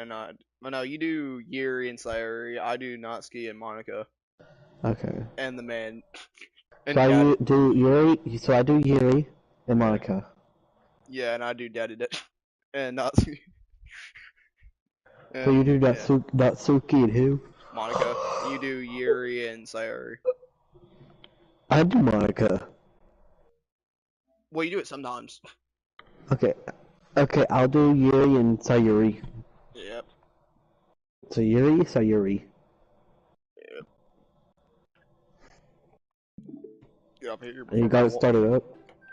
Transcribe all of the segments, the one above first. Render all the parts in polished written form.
and well, no, you do Yuri and Sayuri. I do Natsuki and Monica, Okay. and the man. And So I Daddy. do Yuri. So I do Yuri and Monica. Yeah, and I do Daddy and Natsuki. So you do Yeah. Natsuki and who? Monica. You do Yuri and Sayuri. I do Monica. Well, you do it sometimes. Okay. Okay, I'll do Yuri and Sayuri. Yep. So Yuri, Sayuri. Yep. Yeah, I'm here And you got it started up?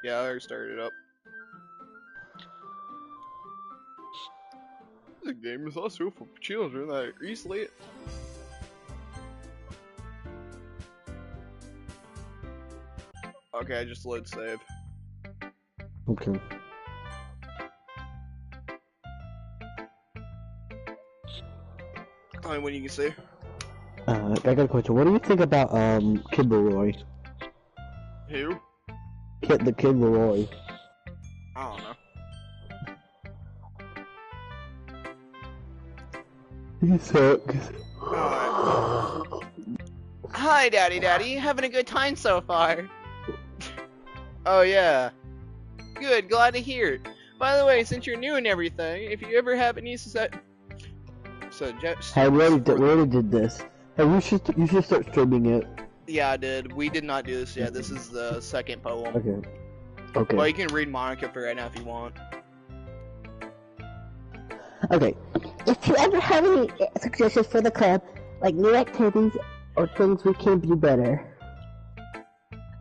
Yeah, I already started up. This game is also for children that are easily. Okay, I just load save. Okay. Tell me when you can see. I got a question. What do you think about Kid Leroy? Who? The Kid Leroy. I don't know. He sucks. Alright. Hi, Daddy. Having a good time so far. Oh, yeah. Good, glad to hear it. By the way, since you're new and everything, if you ever have any suggestions. Hey, we already did this. Hey, you should start streaming it. Yeah, I did. We did not do this yet. This is the second poem. Okay. Okay. Well, you can read Monica for right now if you want. Okay. If you ever have any suggestions for the club, like new activities or things we can do better,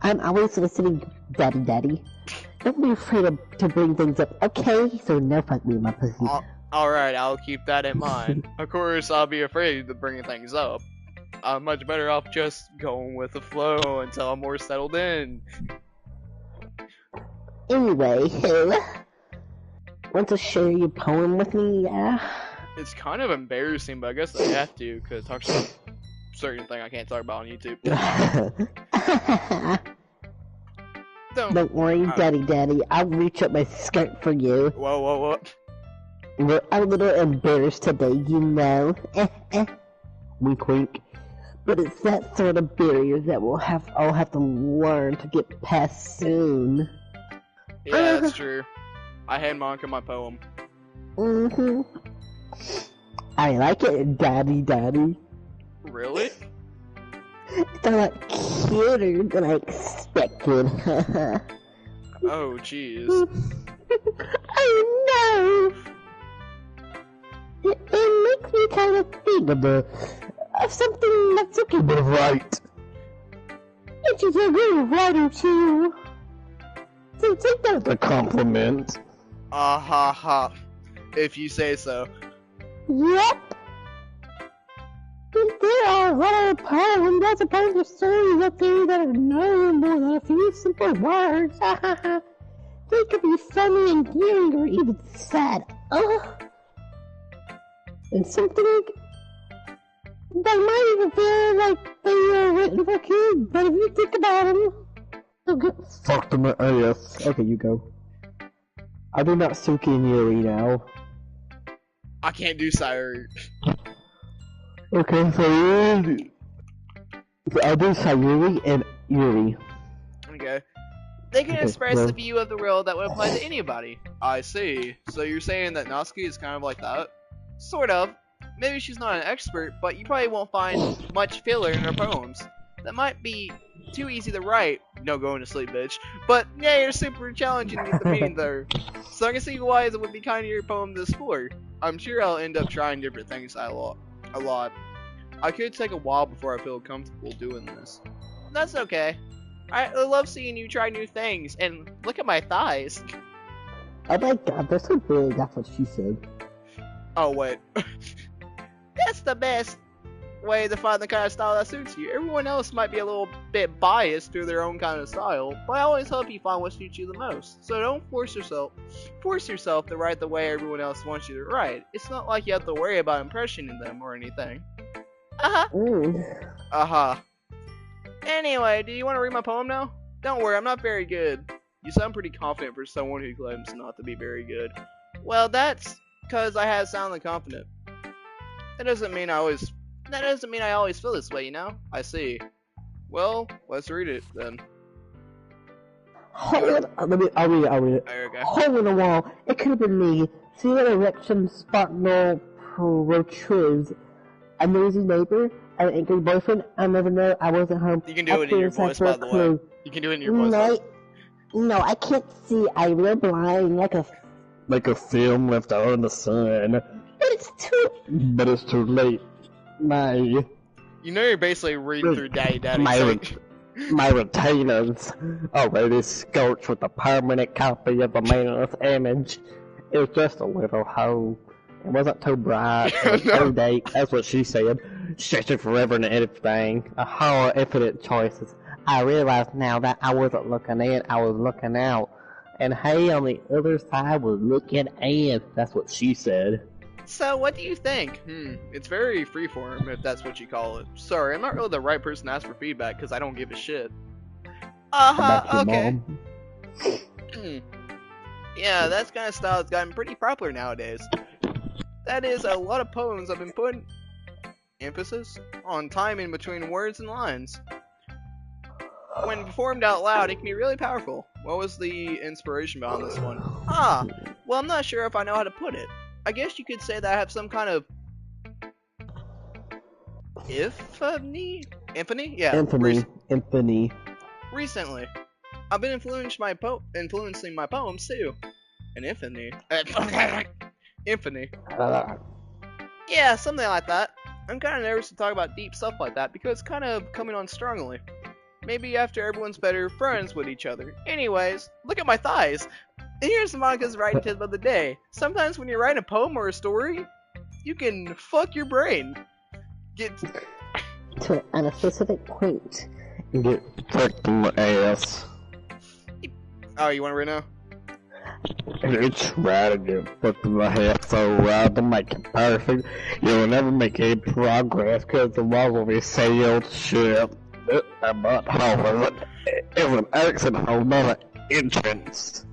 I'm always listening, Daddy. Don't be afraid to bring things up, okay? So no fuck me, my pussy. Alright, I'll keep that in mind. Of course, I'll be afraid of bringing things up. I'm much better off just going with the flow until I'm more settled in. Anyway, want to share your poem with me, yeah? It's kind of embarrassing, but I guess I have to, because it talks about certain thing I can't talk about on YouTube. Don't worry, Daddy. I'll reach up my skirt for you. Whoa. We're a little embarrassed today, you know. Wink, wink. But it's that sort of barrier that I'll have to learn to get past soon. Yeah, that's true. I hand Monica my poem. I like it, Daddy. Really? It's a lot cuter than I expected. Oh, jeez. I know. It makes me kind of think of something that's okay. Right. And she's a good writer too. So take that as A compliment. Ah ha ha. If you say so. Yep. There are a lot of poems, lots of kinds of stories out there that are no more than a few simple words. They could be funny, endearing, or even sad. And something they might even feel like they are written for kids, but if you think about them, they'll get Fuck them ass. Okay, you go. I do Natsuki and Yuri now. I can't do Sayuri. Okay, Sayuri. I do Sayuri and Yuri. Okay. They can Okay, express well. the view of the world that would apply to anybody. I see. So you're saying that Natsuki is kind of like that? Sort of. Maybe she's not an expert, but you probably won't find much filler in her poems. That might be too easy to write. No going to sleep, bitch. But yeah, you're super challenging with the meaning there. So I can see why it would be kind of your poem to explore. I'm sure I'll end up trying different things a lot. I could take a while before I feel comfortable doing this. That's okay. I love seeing you try new things, and look at my thighs. oh my god, they're so big, that's what she said. Oh, wait. That's the best way to find the kind of style that suits you. Everyone else might be a little bit biased to their own kind of style, but I always help you find what suits you the most. So don't force yourself to write the way everyone else wants you to write. It's not like you have to worry about impressioning them or anything. Anyway, do you want to read my poem now? Don't worry, I'm not very good. You sound pretty confident for someone who claims not to be very good. Well, that's because I have sounded confident. That doesn't mean I always feel this way, you know? I see. Well, let's read it then. I'll read it. Okay. Hole in the wall. It could have been me. See that erection sparkle protrudes. A noisy neighbor, an angry boyfriend. I never know. I wasn't home. You can do it in your voice, by the way. You can do it in your voice. No, I can't see. I'm real blind, like a film left out in the sun. But it's too late. You know you're basically reading through Daddy. My retainers already scorched with a permanent copy of the man's image. It was just a little hole. It wasn't too bright. It was too date. That's what she said. Stretching forever and everything. A whole infinite choices. I realize now that I wasn't looking in, I was looking out. And hey, on the other side was looking in. That's what she said. So, what do you think? It's very freeform, if that's what you call it. Sorry, I'm not really the right person to ask for feedback, because I don't give a shit. Okay. Yeah, that kind of style has gotten pretty popular nowadays. That is, a lot of poems have been putting emphasis on time in between words and lines. When performed out loud, it can be really powerful. What was the inspiration behind this one? Well, I'm not sure if I know how to put it. I guess you could say that I have some kind of epiphany? Yeah. Infamy. Recently, I've been influencing my poems too. An epiphany. Infamy. Yeah, something like that. I'm kind of nervous to talk about deep stuff like that because it's kind of coming on strongly. Maybe after everyone's better friends with each other. Anyways, look at my thighs. And here's Monica's writing tip of the day. Sometimes when you're writing a poem or a story, you can fuck your brain. Get to a specific point. Get fucked in the ass. Oh, you want to read now? You try to get fucked in the ass so well to make it perfect. You'll never make any progress because the wall will be sailed ship. A butthole is an exit hole, not an entrance.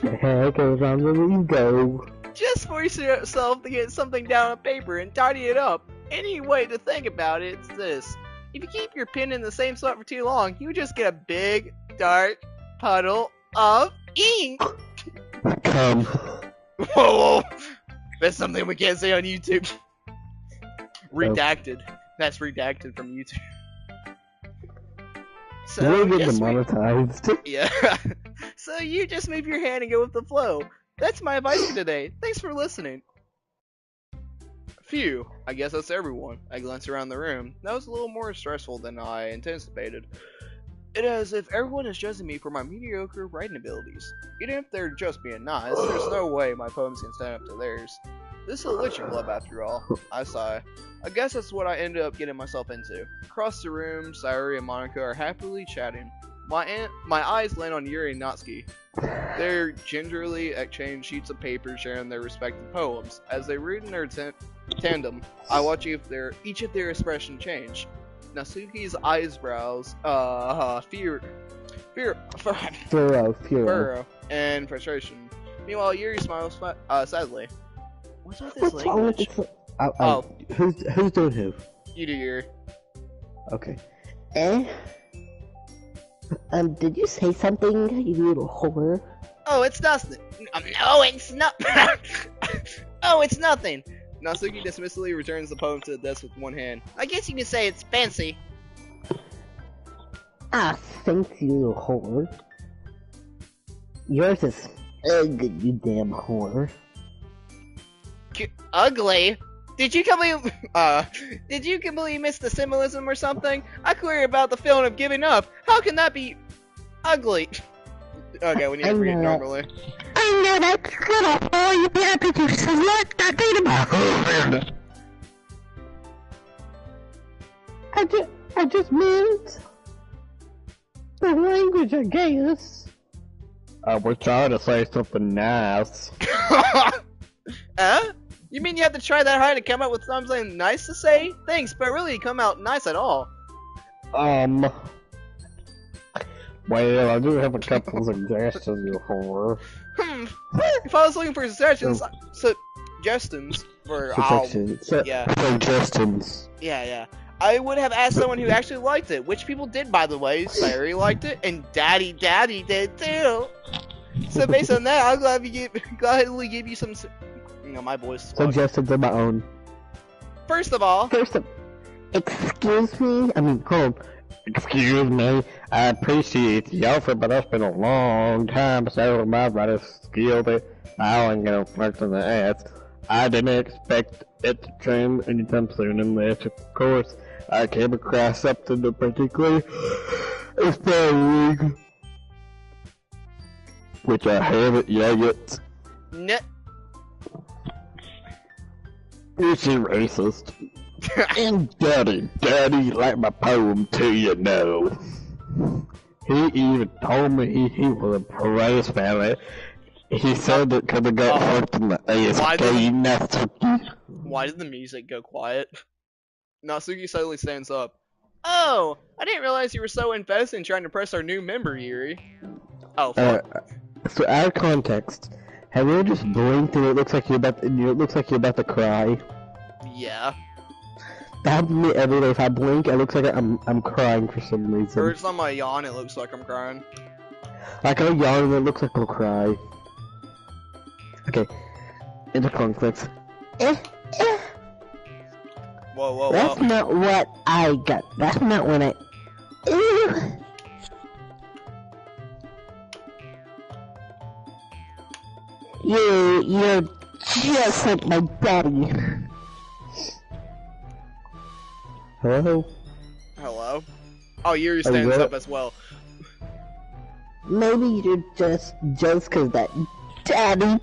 The heck is on where you go? Just force yourself to get something down on paper and tidy it up. Any way to think about it is this. If you keep your pen in the same spot for too long, you just get a big, dark puddle of ink. Come. Whoa. That's something we can't say on YouTube. Redacted. That's redacted from YouTube. So we're getting demonetized. Yeah. So you just move your hand and go with the flow. That's my advice for today. Thanks for listening. Phew. I guess that's everyone. I glanced around the room. That was a little more stressful than I anticipated. It is as if everyone is judging me for my mediocre writing abilities. Even if they're just being nice, there's no way my poems can stand up to theirs. This is a witching club after all. I sigh. I guess that's what I ended up getting myself into. Across the room, Sayuri and Monica are happily chatting. My eyes land on Yuri and Natsuki. They gingerly exchange sheets of paper sharing their respective poems. As they read in their tandem, I watch each of their expression change. Natsuki's eyebrows, furrow, and frustration. Meanwhile, Yuri smiles sadly. What's with this language? Who's doing who? You do Yuri. Okay. Did you say something, you little whore? Oh, it's nothing. No, it's not. Oh, it's nothing. Natsuki dismissively returns the poem to the desk with one hand. I guess you can say it's fancy. Thanks, you little whore. Yours is ugly, you damn whore. Ugly? Did you completely miss the symbolism or something? I query about the feeling of giving up. How can that be ugly? Okay, we need to read it normally. I know that little boy, you happy to select that data. I just meant the language, I guess. We're trying to say something nice. You mean you have to try that hard to come up with something nice to say? Thanks, but really come out nice at all. Well, I do have a couple suggestions for. If I was looking for suggestions for Suggestions. yeah, I would have asked someone who actually liked it, which people did, by the way. Sayuri liked it, and Daddy did too. So based on that, I'll gladly give you some, my voice. Suggestions of my own. First of all, Excuse me? I mean, hold on. Excuse me, I appreciate the offer, but it's been a long time since my writing skill that I ain't gonna flex on the ass. I didn't expect it to trend anytime soon unless, of course, I came across something that particularly inspiring, which I haven't yet. No. Is she racist? And Daddy liked my poem too, you know. He even told me he was a Perez fan. He said it could have got hooked in the ASK, Natsuki. Why did the music go quiet? Natsuki suddenly stands up. Oh, I didn't realize you were so invested in trying to impress our new member, Yuri. Oh, fuck. So out of context, have you ever just blinked and it looks like you're about to cry? Yeah. That happens to me every day. If I blink, it looks like I'm crying for some reason. Every time I yawn, it looks like I'm crying. Like I yawn and it looks like I'll cry. Okay. Into conflicts. Whoa. That's not what I got. That's not what I... Ew. You're just like my daddy. Hello? Hello? Oh, Yuri stands up as well. Maybe you're just cause that daddy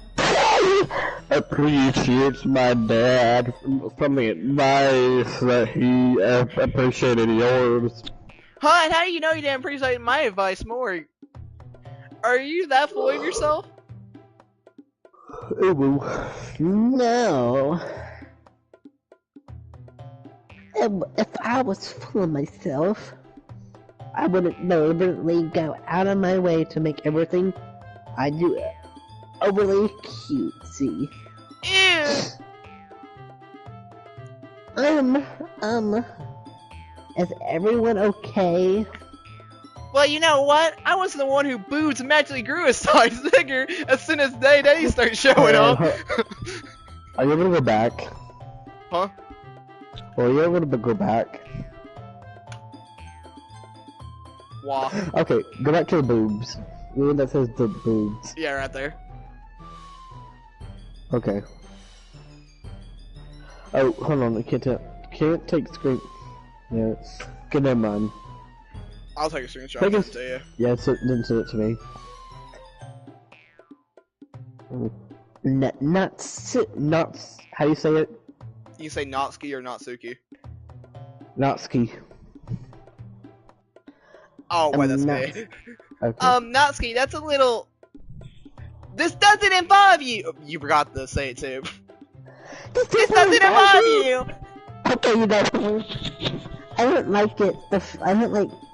appreciates my dad from the advice that he appreciated yours. Huh? And how do you know you didn't appreciate my advice more? Are you that full of yourself? No. If I was full of myself, I wouldn't deliberately go out of my way to make everything I do overly cutesy. Ew. Is everyone okay? Well, you know what? I was the one who boobs magically grew a size bigger as soon as Day started showing up. Are you able to go back? Huh? Or are you able to go back? Wow. Okay, go back to the boobs. The one that says the boobs. Yeah, right there. Okay. Oh, hold on, I can't take screen. Yeah, good, never mind. I'll take a screenshot and send it to you. Yeah, then send it to me. Not, how do you say it? You say Natsuki or Natsuki? Natsuki. Oh, wait, that's me. Okay. Natsuki, that's a little... This doesn't involve you! You forgot to say it too. This doesn't involve you! Okay, you know, I don't like it.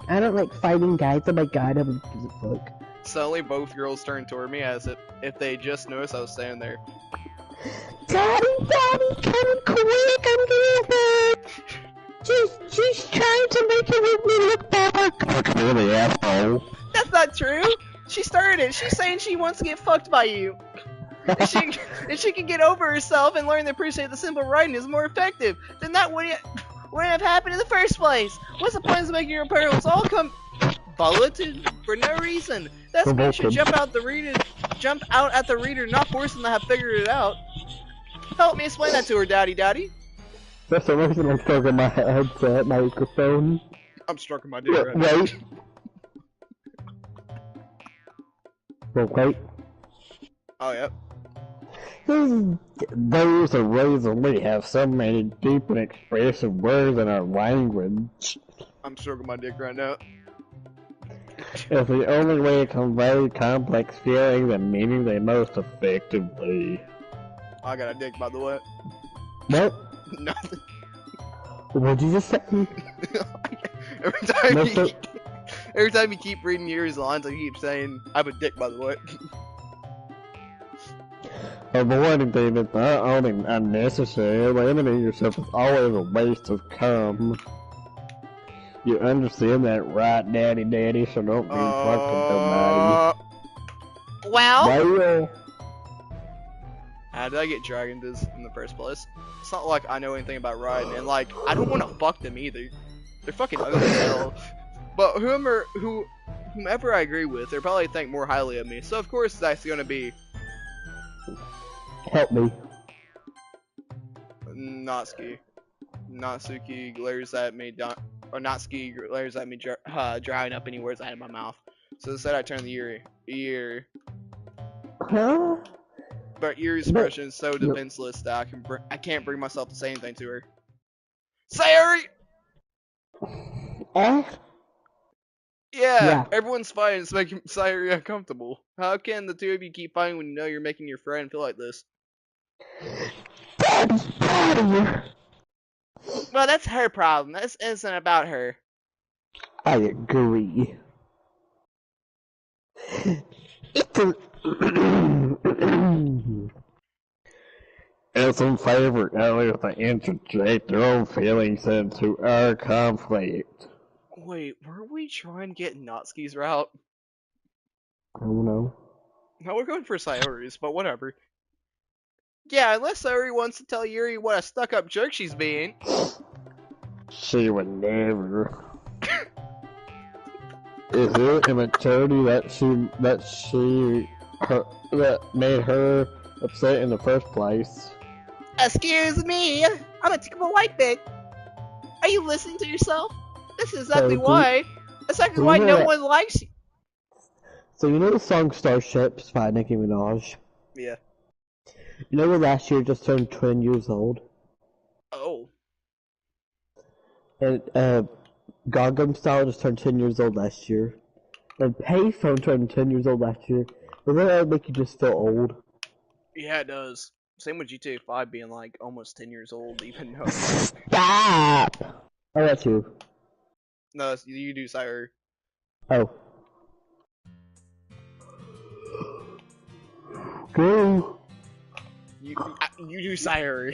I don't like fighting guys. Oh my god, I'm a fuck. Suddenly both girls turned toward me as if they just noticed I was standing there. Daddy, come quick, I'm getting hurt! She's trying to make it make me look bad. Really, asshole. That's not true! She started it! She's saying she wants to get fucked by you! If she can get over herself and learn to appreciate the simple writing is more effective, then that wouldn't have happened in the first place! What's the point of making your pearls all come bulleted for no reason? That's when you should jump out at the reader, not force them to have figured it out. Help me explain that to her, Daddy. That's the reason I'm stroking my headset, microphone. I'm stroking my dick right now. Wait. Okay. Oh, yep. There's a reason we have so many deep and expressive words in our language. I'm stroking my dick right now. It's the only way to convey complex feelings and meaning they most effectively. I got a dick, by the way. What? Nothing. What'd you just say? Every time you keep reading Yuri's lines, I keep saying, I have a dick, by the way. Avoiding things that's not only unnecessary, limiting yourself is always a waste of cum. You understand that, right, Daddy? So don't be fucking nobody. Well? How did I get Dragon Diz in the first place? It's not like I know anything about riding, and like, I don't want to fuck them either. They're fucking ugly as hell. But whomever I agree with, they probably think more highly of me. So of course that's gonna be Help me. Natsuki. Natsuki glares at me, or Natsuki glares at me, drying up any words I had in my mouth. So instead I turn the Yuri. Huh? But Yuri's expression is so defenseless that I can't bring myself to say anything to her. Sayuri! Yeah, everyone's fighting. It's making Sayuri uncomfortable. How can the two of you keep fighting when you know you're making your friend feel like this? Daddy's proud of you. Well, that's her problem. This isn't about her. I agree. It's a... It's unfavorite earlier to interject their own feelings into our conflict. Wait, were we trying to get Natsuki's route? I don't know. No, we're going for Sayori's, but whatever. Yeah, unless Sayori wants to tell Yuri what a stuck-up jerk she's being. She would never. Is it immaturity that made her upset in the first place? Excuse me, I'm a typical white bitch. Are you listening to yourself? This is exactly why. That's exactly why no one likes you. So you know the song "Starships" by Nicki Minaj? Yeah. You know, last year just turned 20 years old. Oh. And Gangnam Style just turned 10 years old last year. And Payphone turned 10 years old last year. Doesn't that make you just feel old? Yeah, it does. Same with GTA 5 being like almost 10 years old, even though. Stop! Oh, that's you. No, you do, Sire. Oh. Go! You do, Sire.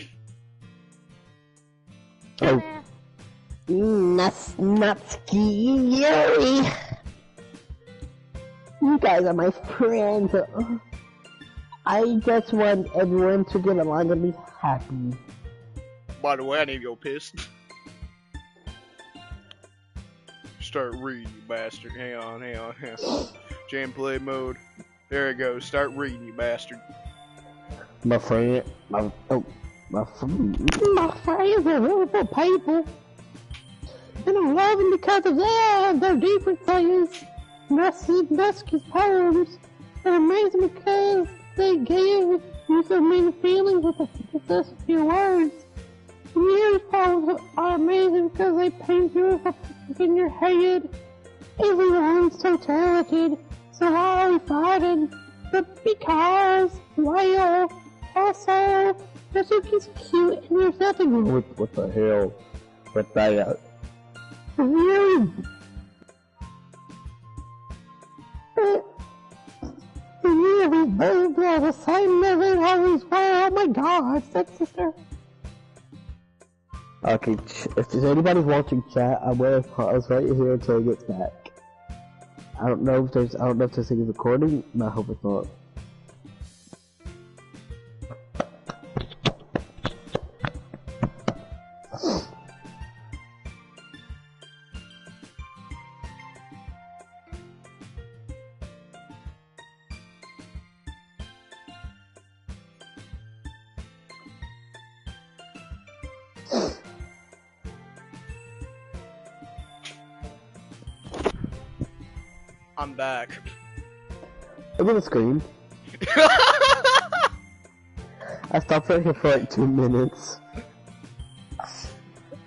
Oh. Natsuki Yuri. You guys are my friends. I just want everyone to get along and be happy. By the way, I need to go piss. Start reading, you bastard. Hang on. Jam play mode. There it goes. Start reading, you bastard. My friends are really good people. And I love them because of that. They're differences. Natsuki's poems are amazing because they gave you so many feelings with just a few words. Yuri's poems are amazing because they paint you in your head. Everyone's so talented, so why are we fighting? But because, well, also, Natsuki's cute and there's nothing wrong with what the hell with that? Yuri. Yuri, they're the same as they always were. Oh my god, stepsister. Okay, if there's anybody watching chat, I'm gonna pause right here until it gets back. I don't know if this thing is recording, and I hope it's not. I'm back. I'm gonna scream. I stopped right here for like 2 minutes.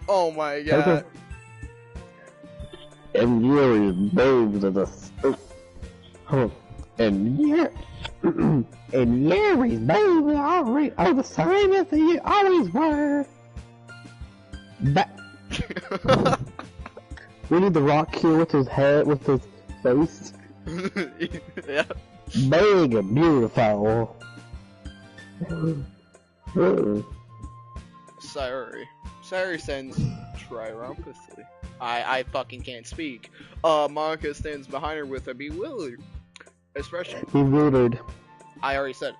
Oh my god. Okay. And Yuri's boobs are the and Yuri's boobs are the same as they always were. We need the rock here with his head, with his face. Yeah. Big and beautiful. Sayuri sends triumphantly. I fucking can't speak. Monica stands behind her with a bewildered expression. Bewildered. I already said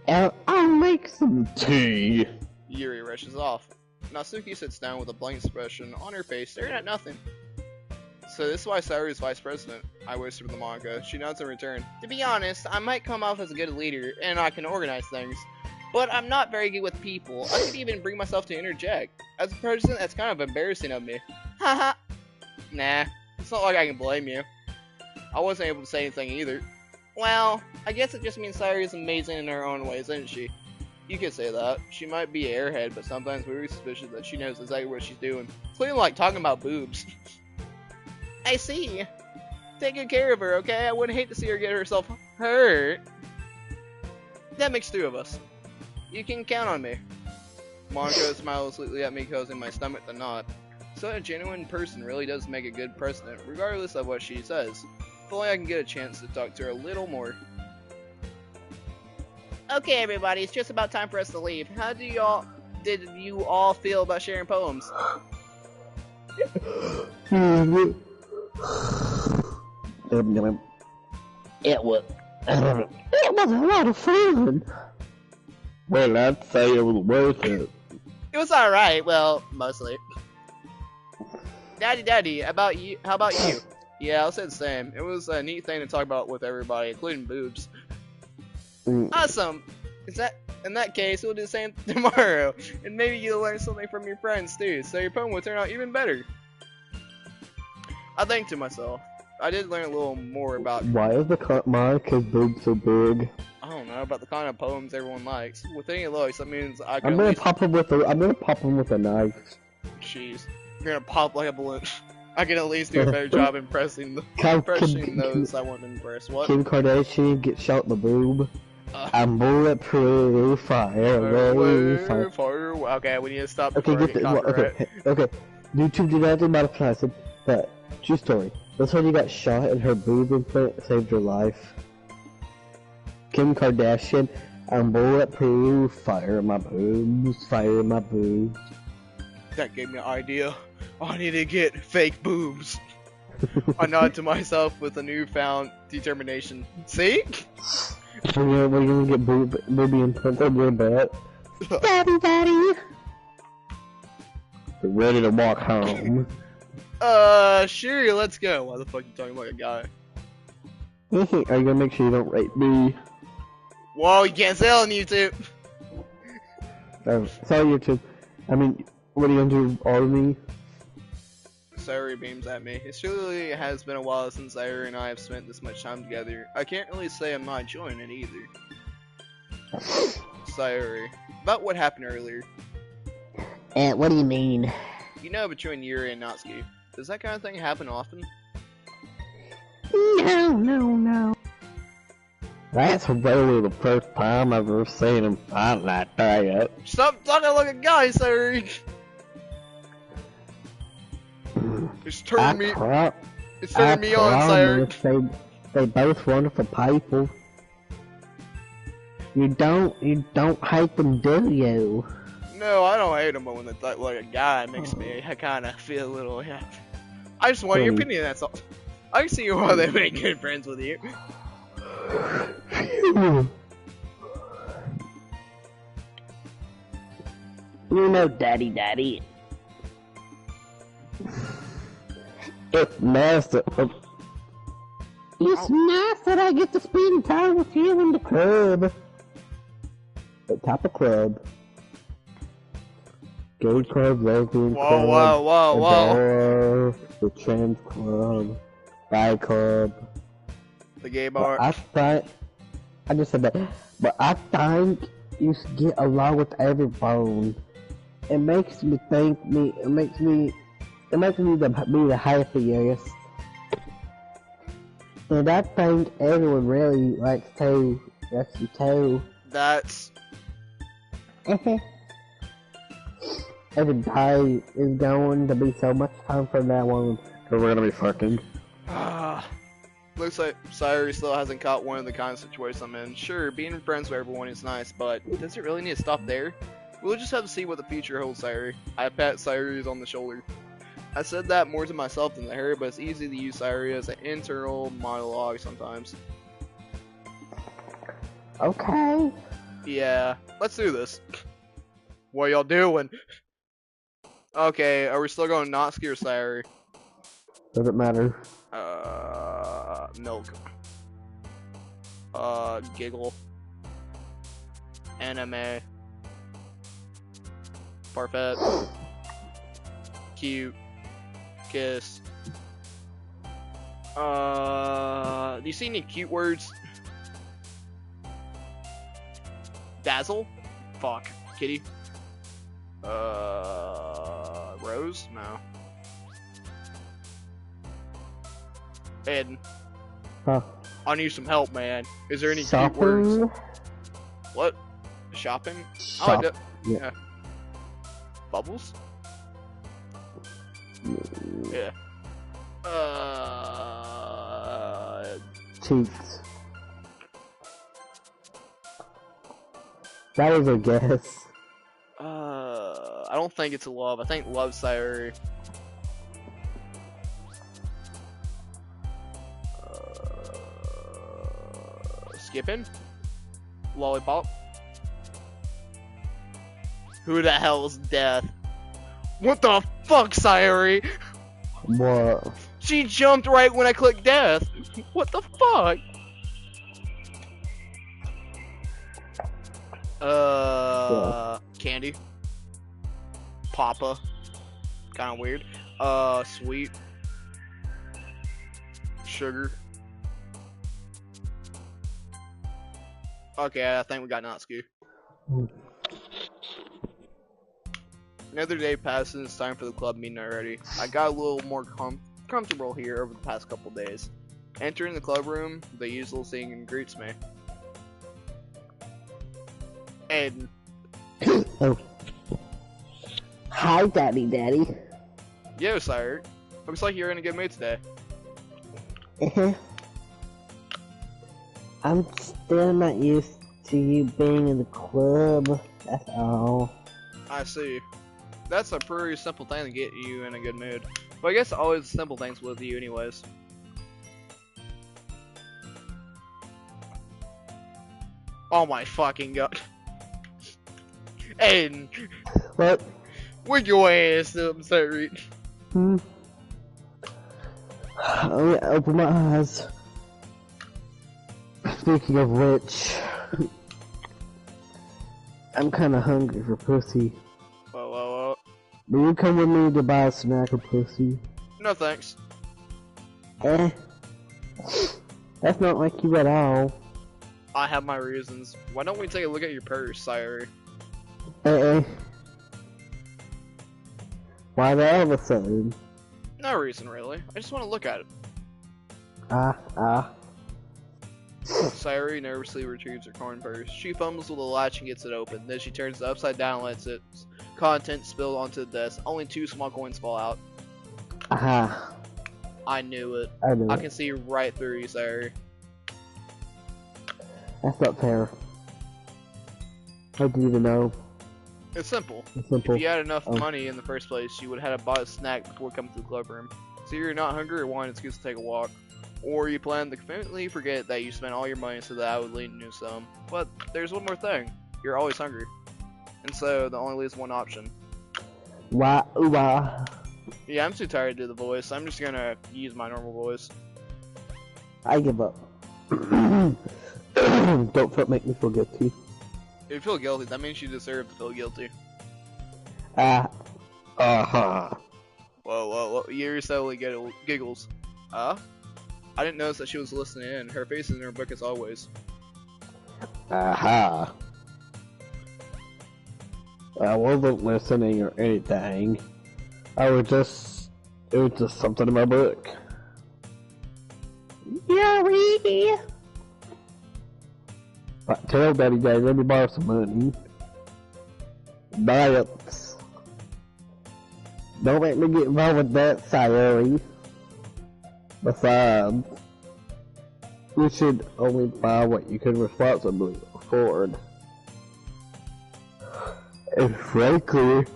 it. I'll make some tea. Yuri rushes off. Natsuki sits down with a blank expression on her face, staring at nothing. So this is why Sayuri's vice president, I whisper to Monica. She nods in return. To be honest, I might come off as a good leader, and I can organize things. But I'm not very good with people. I could even bring myself to interject. As a president, that's kind of embarrassing of me. Haha. Nah, it's not like I can blame you. I wasn't able to say anything either. Well, I guess it just means Sayuri is amazing in her own ways, isn't she? You could say that. She might be an airhead, but sometimes we're suspicious that she knows exactly what she's doing. Including like talking about boobs. I see. Take good care of her, okay? I wouldn't hate to see her get herself hurt. That makes two of us. You can count on me. Monica smiles sweetly at me, causing my stomach to knot. So a genuine person really does make a good president, regardless of what she says. If only I can get a chance to talk to her a little more. Okay, everybody, it's just about time for us to leave. How did you all feel about sharing poems? It was a lot of fun. Well, I'd say it was worth it. It was alright, well, mostly. Daddy, how about you? Yeah, I'll say the same. It was a neat thing to talk about with everybody, including boobs. Awesome! In that case, we'll do the same tomorrow. And maybe you'll learn something from your friends too, so your poem will turn out even better. I think to myself, I did learn a little more about... Why is Monica's boob so big? I don't know, about the kind of poems everyone likes. With any looks, that means I can I'm gonna pop him with a knife. Jeez. You're gonna pop like a balloon. I can at least do a better job impressing those I want to impress. What? Kim Kardashian gets shot in the boob. I'm bulletproof, fire. Okay, we need to stop. Okay, okay. YouTube did not do modify it, but true story. This one you got shot and her boob implant saved her life. Kim Kardashian, I'm bulletproof, fire my boobs, fire my boobs. That gave me an idea. I need to get fake boobs. I nod to myself with a newfound determination. See? We're gonna get booby implants on your butt. Daddy. We're ready to walk home. Sure, let's go. Why the fuck are you talking like a guy? Are you gonna make sure you don't rape me? Whoa, you can't say it on YouTube. Oh, sorry, YouTube. I mean, what are you gonna do, all of me? Sayuri beams at me. It surely has been a while since Sayuri and I have spent this much time together. I can't really say I'm not enjoying it either. Sayuri, about what happened earlier. What do you mean? You know, between Yuri and Natsuki. Does that kind of thing happen often? No. That's really the first time I've ever seen him fight like that. Stop talking like a guy, Sayuri! It's turning me on, Sayuri. They both wonderful people. You don't hate them, do you? No, I don't hate them, but when they talk like a guy, it makes me kind of feel a little. Yeah. I just want your opinion. That's all. I can see why they make good friends with you. You know, Daddy. It's nice that I get to spend time with you in the club. The type of club. Gay club, lesbian club. Whoa. The trans club. Bi club. The gay bar. I just said that. But I think you get along with everyone. It makes me be the happiest. And I think everyone really likes to. That's. Every day is going to be so much time from now on. Cause we're gonna be fucking. Looks like Sayuri still hasn't caught one of the kind of situations I'm in. Sure, being friends with everyone is nice, but does it really need to stop there? We'll just have to see what the future holds, Sayuri. I pat Sayuri on the shoulder. I said that more to myself than to her, but it's easy to use Sayuri as an internal monologue sometimes. Okay. Yeah, let's do this. What y'all doing? Okay, are we still going Natsuki or Sayuri? Doesn't matter. Milk. Giggle. Anime. Parfait. Cute. Kiss. Do you see any cute words? Dazzle? Fuck. Kitty? Rose? No. Ed, Huh. I need some help, man. Is there any Shopping? cute words? What? Shopping? Shop. Oh, Yeah. yeah. Bubbles? Yeah. Cheeks. That was a guess. I don't think it's a love. I think love Sayuri. Skipping? Lollipop? Who the hell's Death? What the fuck, Sayuri? What? She jumped right when I clicked Death. What the fuck? Candy. Papa. Kinda weird. Sweet. Sugar. Okay, I think we got Natsuki. Another day passes and it's time for the club meeting already. I got a little more comfortable here over the past couple days. Entering the club room, the usual scene greets me. Aiden. Oh. Hi, Daddy. Yo, sire. Looks like you're in a good mood today. I'm still not used to you being in the club. That's all. I see. That's a pretty simple thing to get you in a good mood. But I guess always simple things with you anyways. Oh my fucking god. Aiden, What? where your ass up, sorry. I'm gonna open my eyes. Speaking of which, I'm kinda hungry for pussy. Whoa. Will you come with me to buy a snack of pussy? No thanks. That's not like you at all. I have my reasons. Why don't we take a look at your purse, sire? Why all of a sudden? No reason really. I just want to look at it. Sayuri nervously retrieves her corn purse. She fumbles with the latch and gets it open. Then she turns it upside down and lets its contents spill onto the desk. Only 2 small coins fall out. I knew it. I can see right through you, Sayuri. That's not fair. How did you even know? It's simple. It's simple. If you had enough money in the first place, you would have bought a snack before coming to the club room. So you're not hungry or want an excuse to take a walk. Or you plan to completely forget that you spent all your money so that I would lean you some. But there's one more thing. You're always hungry. And so there only leaves one option. Why? Yeah, I'm too tired to do the voice. I'm just gonna use my normal voice. I give up. Don't make me feel guilty. If you feel guilty, that means you deserve to feel guilty. Whoa. Yuri suddenly giggles. I didn't notice that she was listening in. Her face is in her book as always. I wasn't listening or anything. It was just something in my book. Yuri! Tell Daddy, let me borrow some money. Buy it. Don't make me get involved with that, Sayori. Besides, you should only buy what you can responsibly afford. And frankly,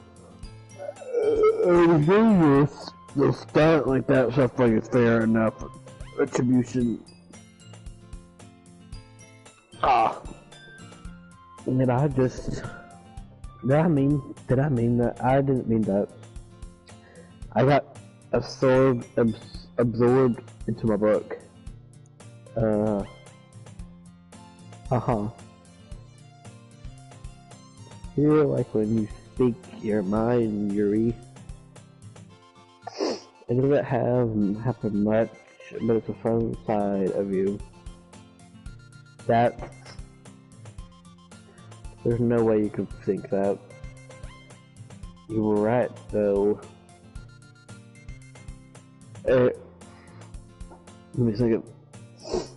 the start like that stuff like it's fair enough retribution. Did I just? Did I mean that? I didn't mean that. I got absorbed into my book. You're like when you speak your mind, Yuri. It doesn't happen much, but it's a fun side of you. There's no way you could think that. You were right, though. Let me think.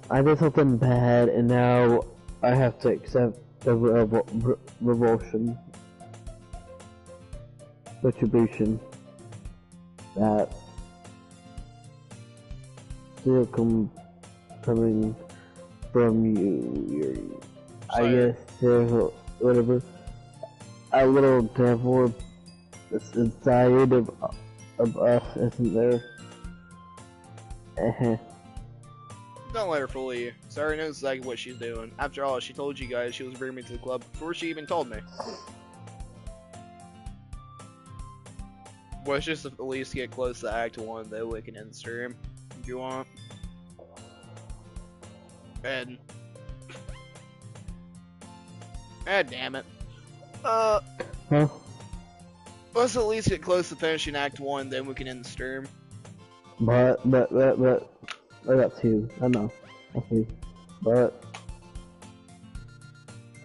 I did something bad, and now I have to accept the retribution. That still coming from you, Yuri. I guess there's a little devil that's inside of us, isn't there? Don't let her fool you. Sarah knows exactly what she's doing. After all, she told you guys she was bringing me to the club before she even told me. Let's just at least get close to Act 1, though we can end the stream if you want. And damn it. Let's at least get close to finishing Act 1, then we can end the stream. But, I got 2. I know. I see. But,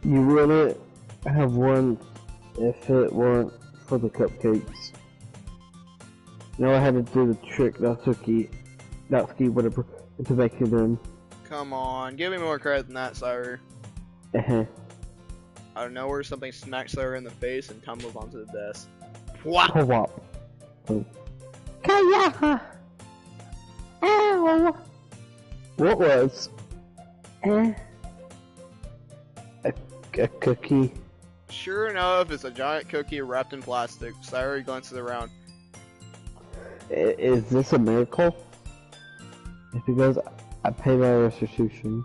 you wouldn't have won if it weren't for the cupcakes. You know, I had to do the trick, Natsuki, whatever, to make it in. Come on, give me more credit than that, sire. Out of nowhere, something smacks her in the face and tumbles onto the desk. Whop! Kaya! Ow! What was? A cookie? Sure enough, it's a giant cookie wrapped in plastic. Sayori glances around. Is this a miracle? It's because I paid my restitution.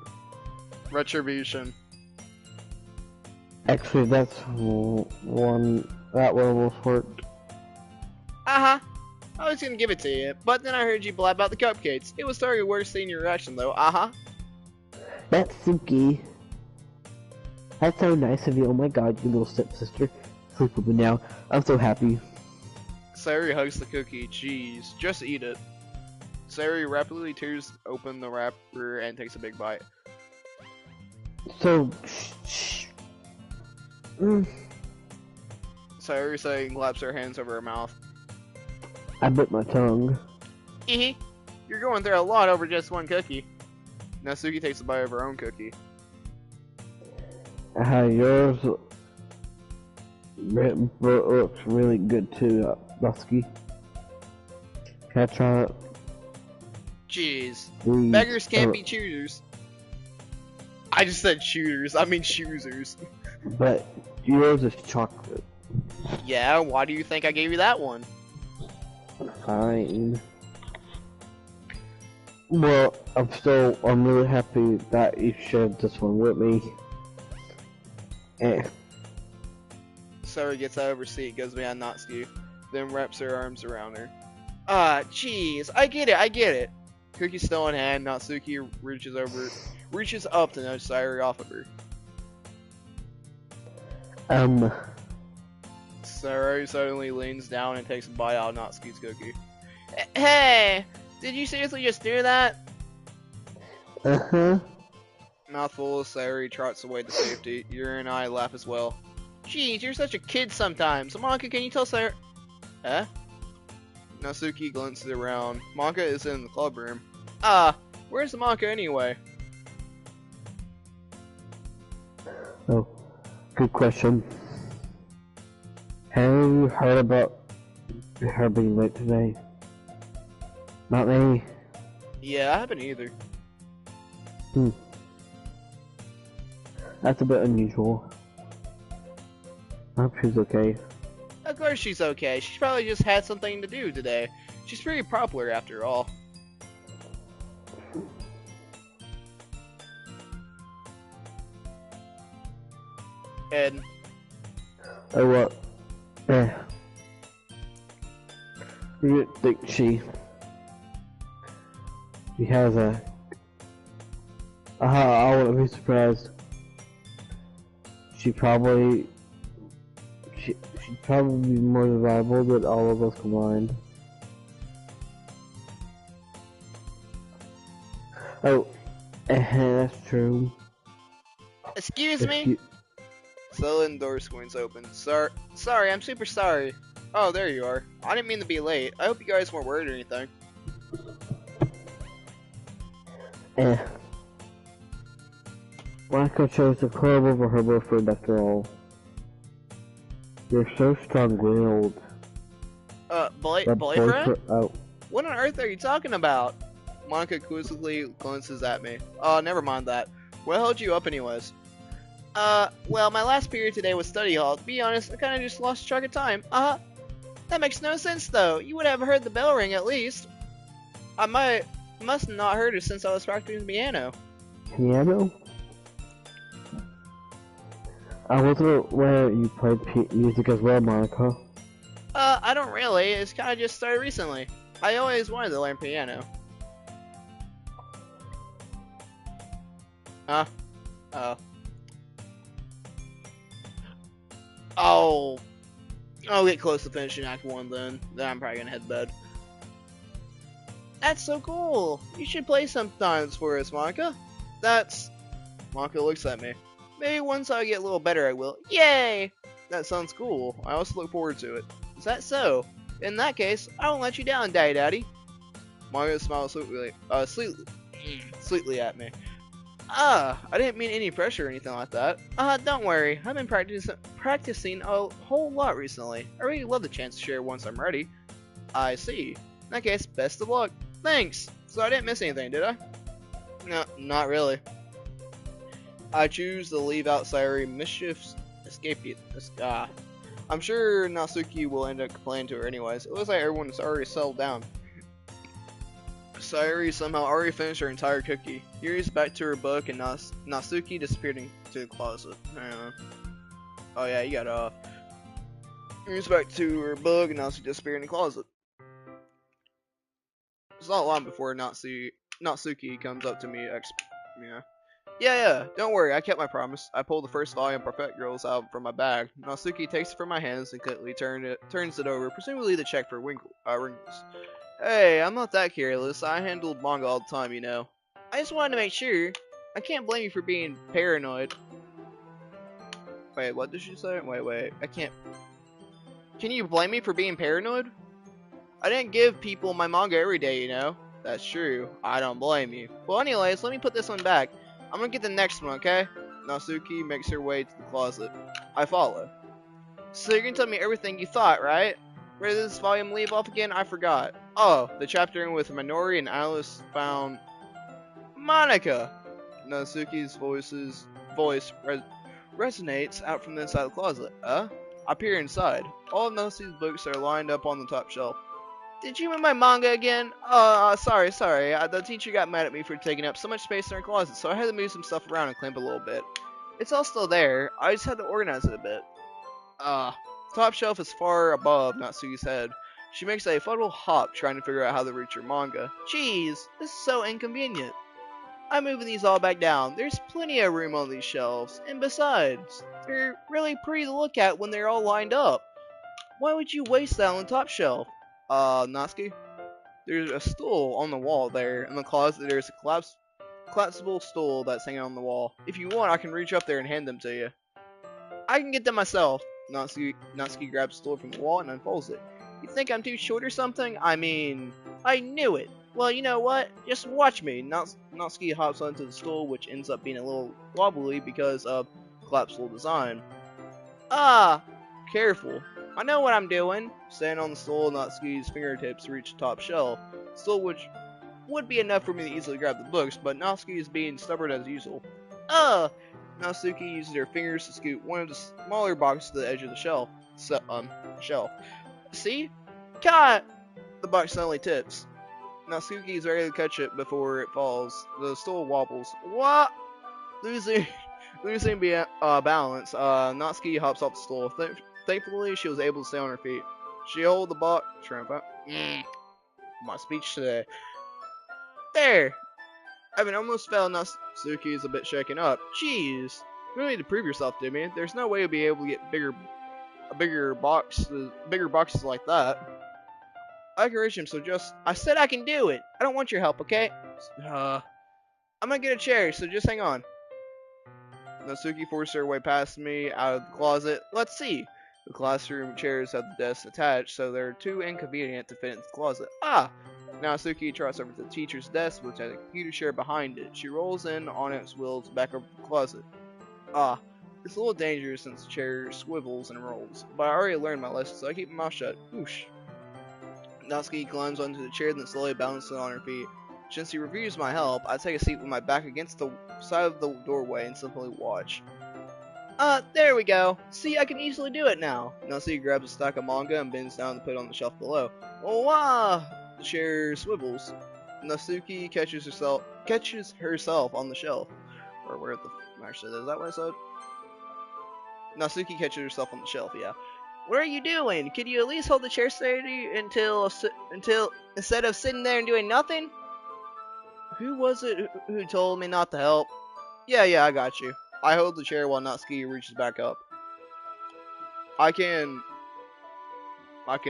Retribution. Actually, that one almost worked. I was gonna give it to you, but then I heard you blab about the cupcakes. It was totally worth seeing your reaction, though. That's Suki. That's so nice of you. Oh my god, you little stepsister. Sleep with me now. I'm so happy. Sayori hugs the cookie. Jeez, just eat it. Sayori rapidly tears open the wrapper and takes a big bite. So, Sayori saying claps her hands over her mouth. I bit my tongue. You're going through a lot over just one cookie. Natsuki takes a bite of her own cookie. Yours looks really good too, Natsuki. Can I try it? Jeez. Please. Beggars can't be choosers. I just said shooters, I mean choosers. But yours is chocolate. Yeah, why do you think I gave you that one? Fine. Well, I'm really happy that you shared this one with me. Sayori gets out of her seat, goes behind Natsuki, then wraps her arms around her. Jeez, I get it. Cookie still in hand, Natsuki reaches up to nudge Sayori off of her. Sayori suddenly leans down and takes a bite out of Natsuki's cookie. Hey, did you seriously just do that? Mouthful of Sayori trots away to safety. Yuri and I laugh as well. Jeez, you're such a kid sometimes. Monka, can you tell Sayori? Natsuki glances around. Monka is in the club room. Where's Monka anyway? Oh, good question. Have you heard about her being late today. Not me. Yeah, I haven't either. That's a bit unusual. I hope she's okay. Of course she's okay. She's probably just had something to do today. She's pretty popular after all. And Oh, what? You think she has a... I wouldn't be surprised. She'd probably be more valuable than all of us combined. Oh, that's true. excuse me? Cellar door screen's open. Sorry, I'm super sorry. Oh, there you are. I didn't mean to be late. I hope you guys weren't worried or anything. Monica chose the club over her boyfriend after all. You're so strong-willed. Boyfriend? Oh. What on earth are you talking about? Monica quizzically glances at me. Oh, never mind that. What held you up anyways? Well, my last period today was study hall. To be honest, I kinda just lost track of time. That makes no sense though. You would have heard the bell ring at least. I must have not heard it since I was practicing piano. Piano? I wasn't aware you played music as well, Monica. I don't really. It's kinda just started recently. I always wanted to learn piano. Oh. I'll get close to finishing Act 1 then. Then I'm probably gonna head to bed. That's so cool! You should play sometimes for us, Monica. Monica looks at me. Maybe once I get a little better I will. Yay! That sounds cool. I also look forward to it. Is that so? In that case, I won't let you down, Daddy. Monica smiles sweetly at me. I didn't mean any pressure or anything like that. Don't worry. I've been practicing a whole lot recently. I really love the chance to share once I'm ready. I see. In that case, best of luck. Thanks! So I didn't miss anything, did I? No, not really. I choose to leave out Sayuri. Mischief's escape. I'm sure Natsuki will end up complaining to her anyways. It looks like everyone has already settled down. Sayuri somehow already finished her entire cookie. Yuri's back to her book and Natsuki disappeared into the closet. Oh yeah, you got it off. Yuri's back to her book and Natsuki disappeared in the closet. It's not long before Natsuki comes up to me. Yeah, don't worry, I kept my promise. I pulled the first volume of Perfect Girls out from my bag. Natsuki takes it from my hands and quickly turns it over, presumably to check for wrinkles. Hey, I'm not that careless. I handled manga all the time, you know. I just wanted to make sure. I can't blame you for being paranoid. Wait, what did she say? Wait, I can't. Can you blame me for being paranoid? I didn't give people my manga every day, you know. That's true. I don't blame you. Well, anyways, let me put this one back. I'm gonna get the next one, okay? Natsuki makes her way to the closet. I follow. So you're gonna tell me everything you thought, right? Where did this volume leave off again? I forgot. Oh, the chapter in with Minori and Alice found Monica! Natsuki's voice resonates out from the inside of the closet. I peer inside. All of Natsuki's books are lined up on the top shelf. Did you move my manga again? Sorry. The teacher got mad at me for taking up so much space in her closet, so I had to move some stuff around and clamp a little bit. It's all still there. I just had to organize it a bit. Top shelf is far above Natsuki's head. She makes a fuddle hop trying to figure out how to reach her manga. Jeez, this is so inconvenient. I'm moving these all back down. There's plenty of room on these shelves. And besides, they're really pretty to look at when they're all lined up. Why would you waste that on the top shelf? Natsuki? There's a stool on the wall there. In the closet, there's a collapsible stool that's hanging on the wall. If you want, I can reach up there and hand them to you. I can get them myself. Natsuki grabs the stool from the wall and unfolds it. You think I'm too short or something? I mean, I knew it. Well, you know what? Just watch me. Natsuki hops onto the stool, which ends up being a little wobbly because of collapsible design. Careful. I know what I'm doing. Standing on the stool, Natsuki's fingertips reach the top shelf. Stool which would be enough for me to easily grab the books, but Natsuki is being stubborn as usual. Ugh! Natsuki uses her fingers to scoot one of the smaller boxes to the edge of the shelf. See? God! The box suddenly tips. Natsuki is ready to catch it before it falls. The stool wobbles. What? Losing balance, Natsuki hops off the stool. Thankfully, she was able to stay on her feet. She held the box. My speech today. There! Evan almost fell. Natsuki is a bit shaken up. Jeez. You don't need to prove yourself to me. There's no way you'll be able to get bigger boxes like that. I encourage him, so I said I can do it. I don't want your help, okay? I'm gonna get a chair, so just hang on. Natsuki forced her way past me out of the closet. Let's see. The classroom chairs have the desks attached, so they're too inconvenient to fit into the closet. Natsuki trots over to the teacher's desk, which has a computer chair behind it. She rolls in on its wheels back over the closet. It's a little dangerous since the chair swivels and rolls, but I already learned my lesson, so I keep my mouth shut. Whoosh. Natsuki climbs onto the chair, then slowly balances on her feet. Since he refused my help, I take a seat with my back against the side of the doorway and simply watch. There we go. See, I can easily do it now. Natsuki grabs a stack of manga and bends down to put it on the shelf below. Wow! The chair swivels. Natsuki catches herself on the shelf. Or where the... Actually, is that what I said? Natsuki catches herself on the shelf, yeah. What are you doing? Could you at least hold the chair steady until instead of sitting there and doing nothing? Who was it who told me not to help? Yeah, I got you. I hold the chair while Natsuki reaches back up. I can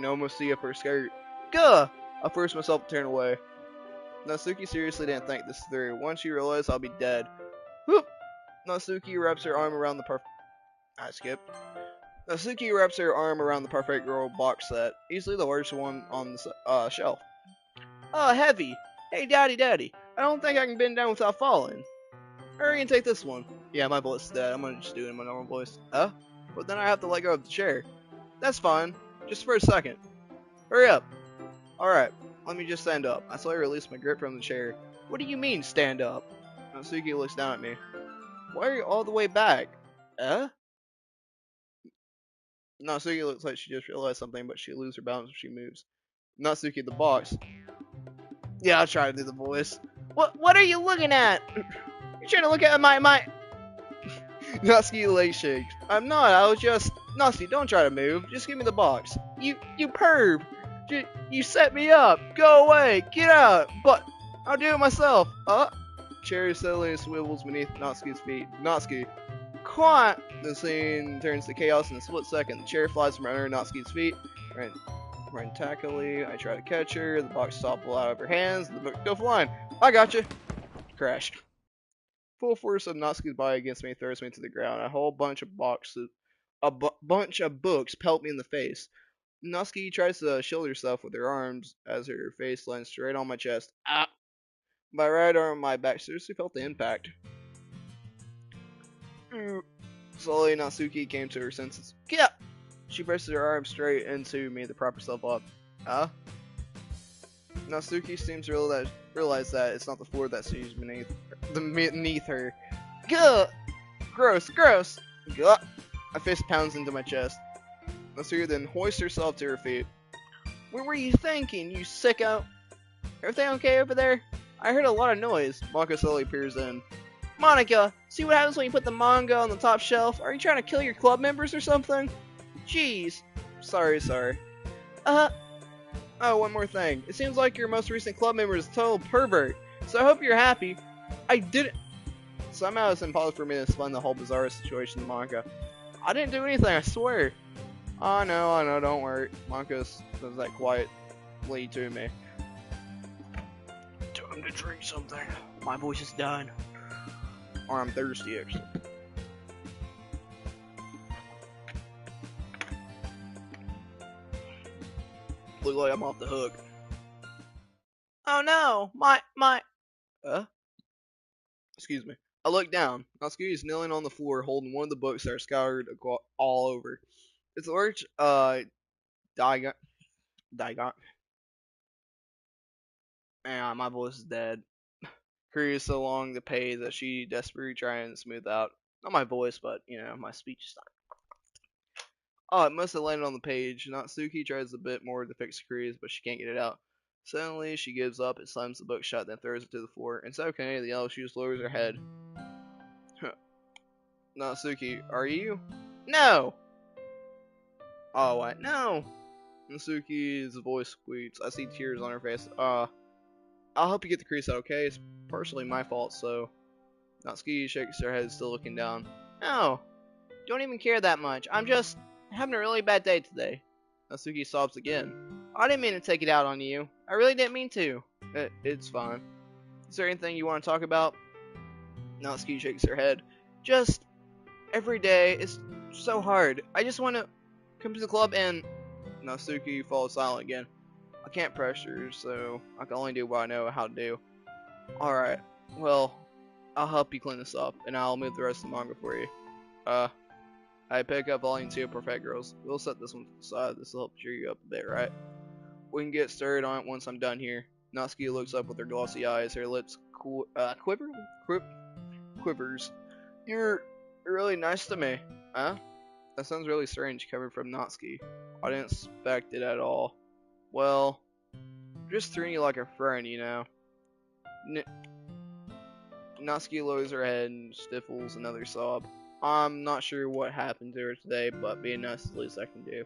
almost see up her skirt. Gah! I forced myself to turn away. Natsuki seriously didn't think this through. Once she realized I'll be dead. Whoop! Natsuki wraps her arm around the Natsuki wraps her arm around the Perfect Girl box set, easily the largest one on the shelf. Oh, heavy! Hey, daddy, I don't think I can bend down without falling. Hurry and take this one. Yeah, my voice is dead. I'm gonna just do it in my normal voice. But then I have to let go of the chair. That's fine. Just for a second. Hurry up. Alright, let me just stand up. I slowly release my grip from the chair. What do you mean, stand up? Natsuki looks down at me. Why are you all the way back? Natsuki looks like she just realized something, but she loses her balance when she moves. Natsuki, the box. Yeah, I'll try to do the voice. What are you looking at? You're trying to look at my... Natsuki leg shakes. I'm not, I was just... Natsuki, don't try to move. Just give me the box. You perv! You set me up! Go away! Get out! But I'll do it myself! Chair suddenly swivels beneath Natsuki's feet. Natsuki. Quiet! The scene turns to chaos in a split second. The chair flies from under Natsuki's feet. Run tackily. I try to catch her. The box topple out of her hands. The book go flying. I gotcha! Crashed. Full force of Natsuki's body against me throws me to the ground. A whole bunch of bunch of books pelt me in the face. Natsuki tries to shield herself with her arms as her face lands straight on my chest. My right arm and my back seriously felt the impact. Slowly, Natsuki came to her senses. Yeah! She presses her arm straight into me to prop herself up. Natsuki seems to realize that it's not the floor that sees beneath her. Gah! Gross! Gah! My fist pounds into my chest. Natsuki then hoists herself to her feet. What were you thinking, you sicko? Everything okay over there? I heard a lot of noise. Monika slowly peers in. Monika, see what happens when you put the manga on the top shelf? Are you trying to kill your club members or something? Jeez. Sorry. Oh, one more thing. It seems like your most recent club member is a total pervert. So I hope you're happy. I didn't... Somehow it's impossible for me to explain the whole bizarre situation to Monika. I didn't do anything, I swear. Oh, no, don't worry. Monika says that quietly to me. Time to drink something. My voice is done. Or I'm thirsty, actually. Look like I'm off the hook. Oh no! My... Excuse me. I look down. Natsuki is kneeling on the floor holding one of the books that are scattered all over. It's large, Digon. Digon. Man, my voice is dead. Korea is so long to pay that she desperately trying to smooth out. Not my voice, but, my speech style. Oh, it must have landed on the page. Natsuki tries a bit more to fix Korea's, but she can't get it out. Suddenly, she gives up and slams the book shut, then throws it to the floor. Instead of connecting the yellow, she just lowers her head. Natsuki, are you? No! Oh, what? No! Natsuki's voice squeaks. I see tears on her face. I'll help you get the crease out, okay? It's partially my fault, so... Natsuki shakes her head, still looking down. No! Don't even care that much. I'm just having a really bad day today. Natsuki sobs again. I didn't mean to take it out on you. I really didn't mean to. It's fine. Is there anything you want to talk about? Natsuki shakes her head. Just every day is so hard. I just want to come to the club and... Natsuki falls silent again. I can't pressure, so I can only do what I know how to do. Alright, well, I'll help you clean this up, and I'll move the rest of the manga for you. I pick up volume 2 of Perfect Girls. We'll set this one to the side. This will help cheer you up a bit, right? We can get started on it once I'm done here. Natsuki looks up with her glossy eyes. Her lips quivers. You're really nice to me. Huh? That sounds really strange coming from Natsuki. I didn't expect it at all. Well, just treating you like a friend, Natsuki lowers her head and stifles another sob. I'm not sure what happened to her today, but being nice is the least I can do.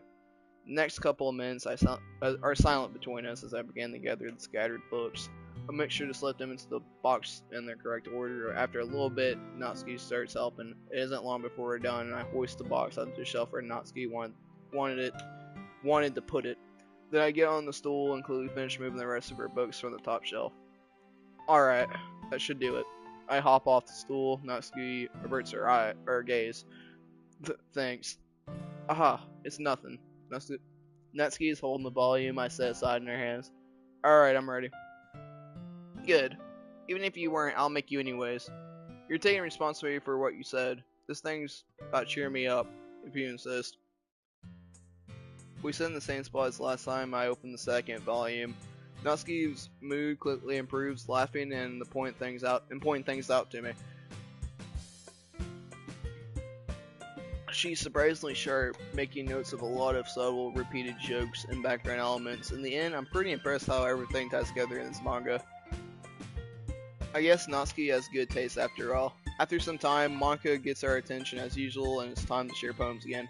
The next couple of minutes are silent between us as I begin to gather the scattered books. I'll make sure to slip them into the box in their correct order. After a little bit, Natsuki starts helping. It isn't long before we're done, and I hoist the box onto the shelf where Natsuki wanted to put it. Then I get on the stool and quickly finish moving the rest of her books from the top shelf. Alright, that should do it. I hop off the stool. Natsuki averts her gaze. Thanks. Aha, it's nothing. Natsuki is holding the volume I set aside in her hands. Alright, I'm ready. Good. Even if you weren't, I'll make you anyways. You're taking responsibility for what you said. This thing's about cheering me up, if you insist. We sit in the same spot as last time I opened the second volume. Natsuki's mood quickly improves, laughing and pointing things out to me. She's surprisingly sharp, making notes of a lot of subtle, repeated jokes and background elements. In the end, I'm pretty impressed how everything ties together in this manga. I guess Natsuki has good taste after all. After some time, manga gets our attention as usual, and it's time to share poems again.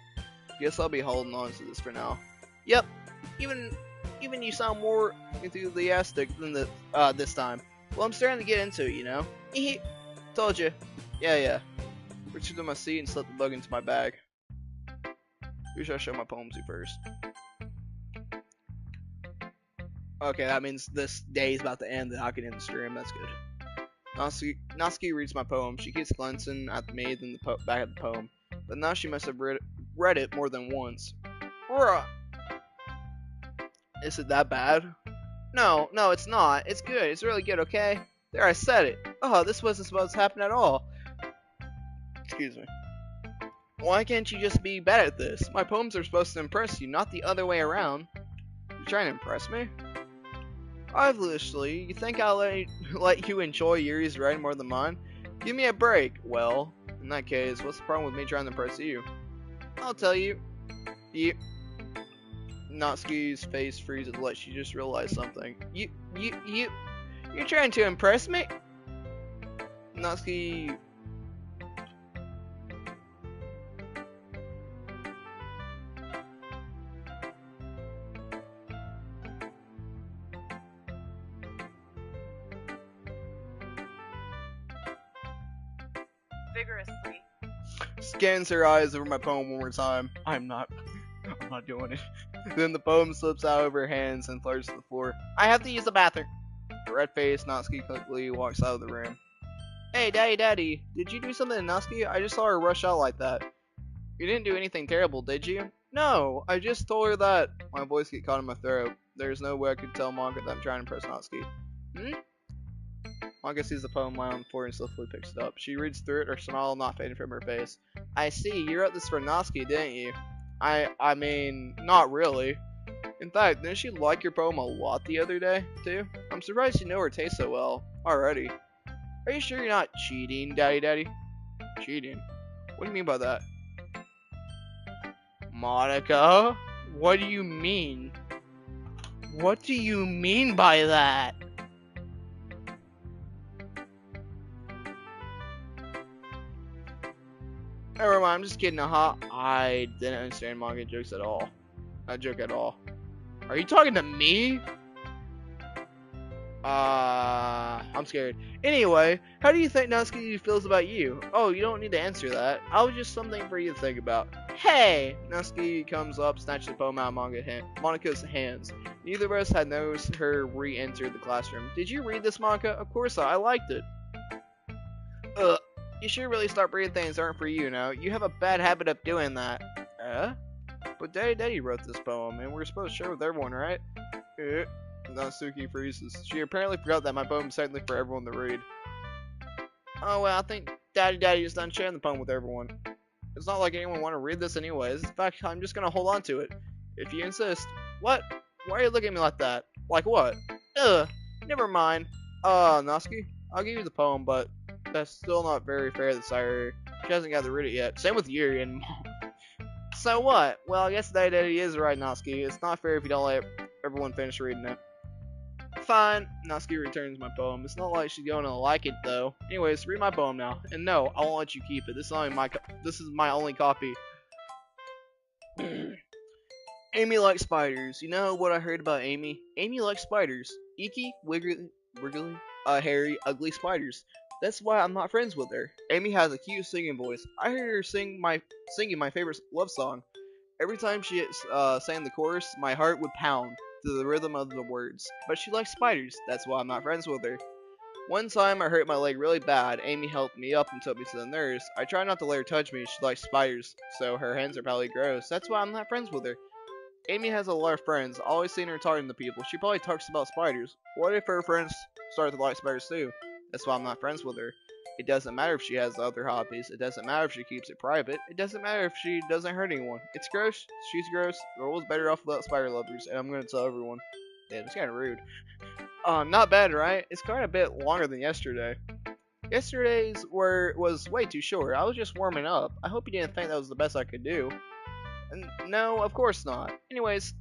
Guess I'll be holding on to this for now. Yep, even you sound more enthusiastic than this time. Well, I'm starting to get into it, Told you. Yeah. Reached to my seat and slipped the bug into my bag. Who should I show my poem to first? Okay, that means this day is about to end and I can end the stream. That's good. Natsuki reads my poem. She keeps glancing at me then the back of the poem. But now she must have read it more than once. Is it that bad? No, it's not. It's good. It's really good, okay? There, I said it. Oh, this wasn't supposed to happen at all. Excuse me. Why can't you just be better at this? My poems are supposed to impress you, not the other way around. You trying to impress me? Obviously, you think I'll let you enjoy Yuri's writing more than mine? Give me a break. Well, in that case, what's the problem with me trying to impress you? I'll tell you. Natsuki's face freezes like she just realized something. You're trying to impress me? Natsuki... vigorously scans her eyes over my poem one more time. I'm not doing it. Then the poem slips out of her hands and flirts to the floor. I have to use the bathroom. The red face Natsuki quickly walks out of the room. Hey, Daddy, did you do something to Natsuki? I just saw her rush out like that. You didn't do anything terrible, did you? No, I just told her that. My voice gets caught in my throat. There's no way I could tell Manga that I'm trying to impress Natsuki. Manga sees the poem lie on the floor and swiftly picks it up. She reads through it, her smile not fading from her face. I see, you wrote this for Natsuki, didn't you? I mean, not really. In fact, didn't she like your poem a lot the other day, too? I'm surprised you know her taste so well already. Are you sure you're not cheating, Daddy? Cheating? What do you mean by that? Monica? What do you mean? What do you mean by that? Never mind, I'm just kidding, I didn't understand manga jokes at all. Not joke at all. Are you talking to me? I'm scared. Anyway, how do you think Natsuki feels about you? Oh, you don't need to answer that. I was just something for you to think about. Hey! Natsuki comes up, snatches the poem out of Monica's hands. Neither of us had noticed her re-enter the classroom. Did you read this, Monica? Of course I liked it. Ugh. You should really start reading things that aren't for you now. You have a bad habit of doing that. But Daddy wrote this poem, and we're supposed to share with everyone, right? Natsuki freezes. She apparently forgot that my poem is technically for everyone to read. Oh well, I think Daddy is done sharing the poem with everyone. It's not like anyone want to read this anyways. In fact, I'm just gonna hold on to it. If you insist. What? Why are you looking at me like that? Like what? Ugh. Never mind. Natsuki, I'll give you the poem, but that's still not very fair to Sayuri. She hasn't got to read it yet. Same with Yuri and So what? Well, I guess Daddy is right, Natsuki. It's not fair if you don't let everyone finish reading it. Fine. Natsuki returns my poem. It's not like she's going to like it though. Anyways, read my poem now. And no, I won't let you keep it. This is my only copy. Amy likes spiders. You know what I heard about Amy? Amy likes spiders. Icky, wiggly, hairy, ugly spiders. That's why I'm not friends with her. Amy has a cute singing voice. I heard her singing my favorite love song. Every time she sang the chorus, my heart would pound to the rhythm of the words. But she likes spiders. That's why I'm not friends with her. One time I hurt my leg really bad. Amy helped me up and took me to the nurse. I try not to let her touch me. She likes spiders, so her hands are probably gross. That's why I'm not friends with her. Amy has a lot of friends. Always seen her talking to people. She probably talks about spiders. What if her friends start to like spiders too? That's why I'm not friends with her. It doesn't matter if she has other hobbies. It doesn't matter if she keeps it private. It doesn't matter if she doesn't hurt anyone. It's gross. She's gross. The world's better off without spider lovers, and I'm gonna tell everyone. Yeah, it's kind of rude. Not bad, right? It's quite a bit longer than yesterday. Yesterday's was way too short. I was just warming up. I hope you didn't think that was the best I could do. And no, of course not. Anyways,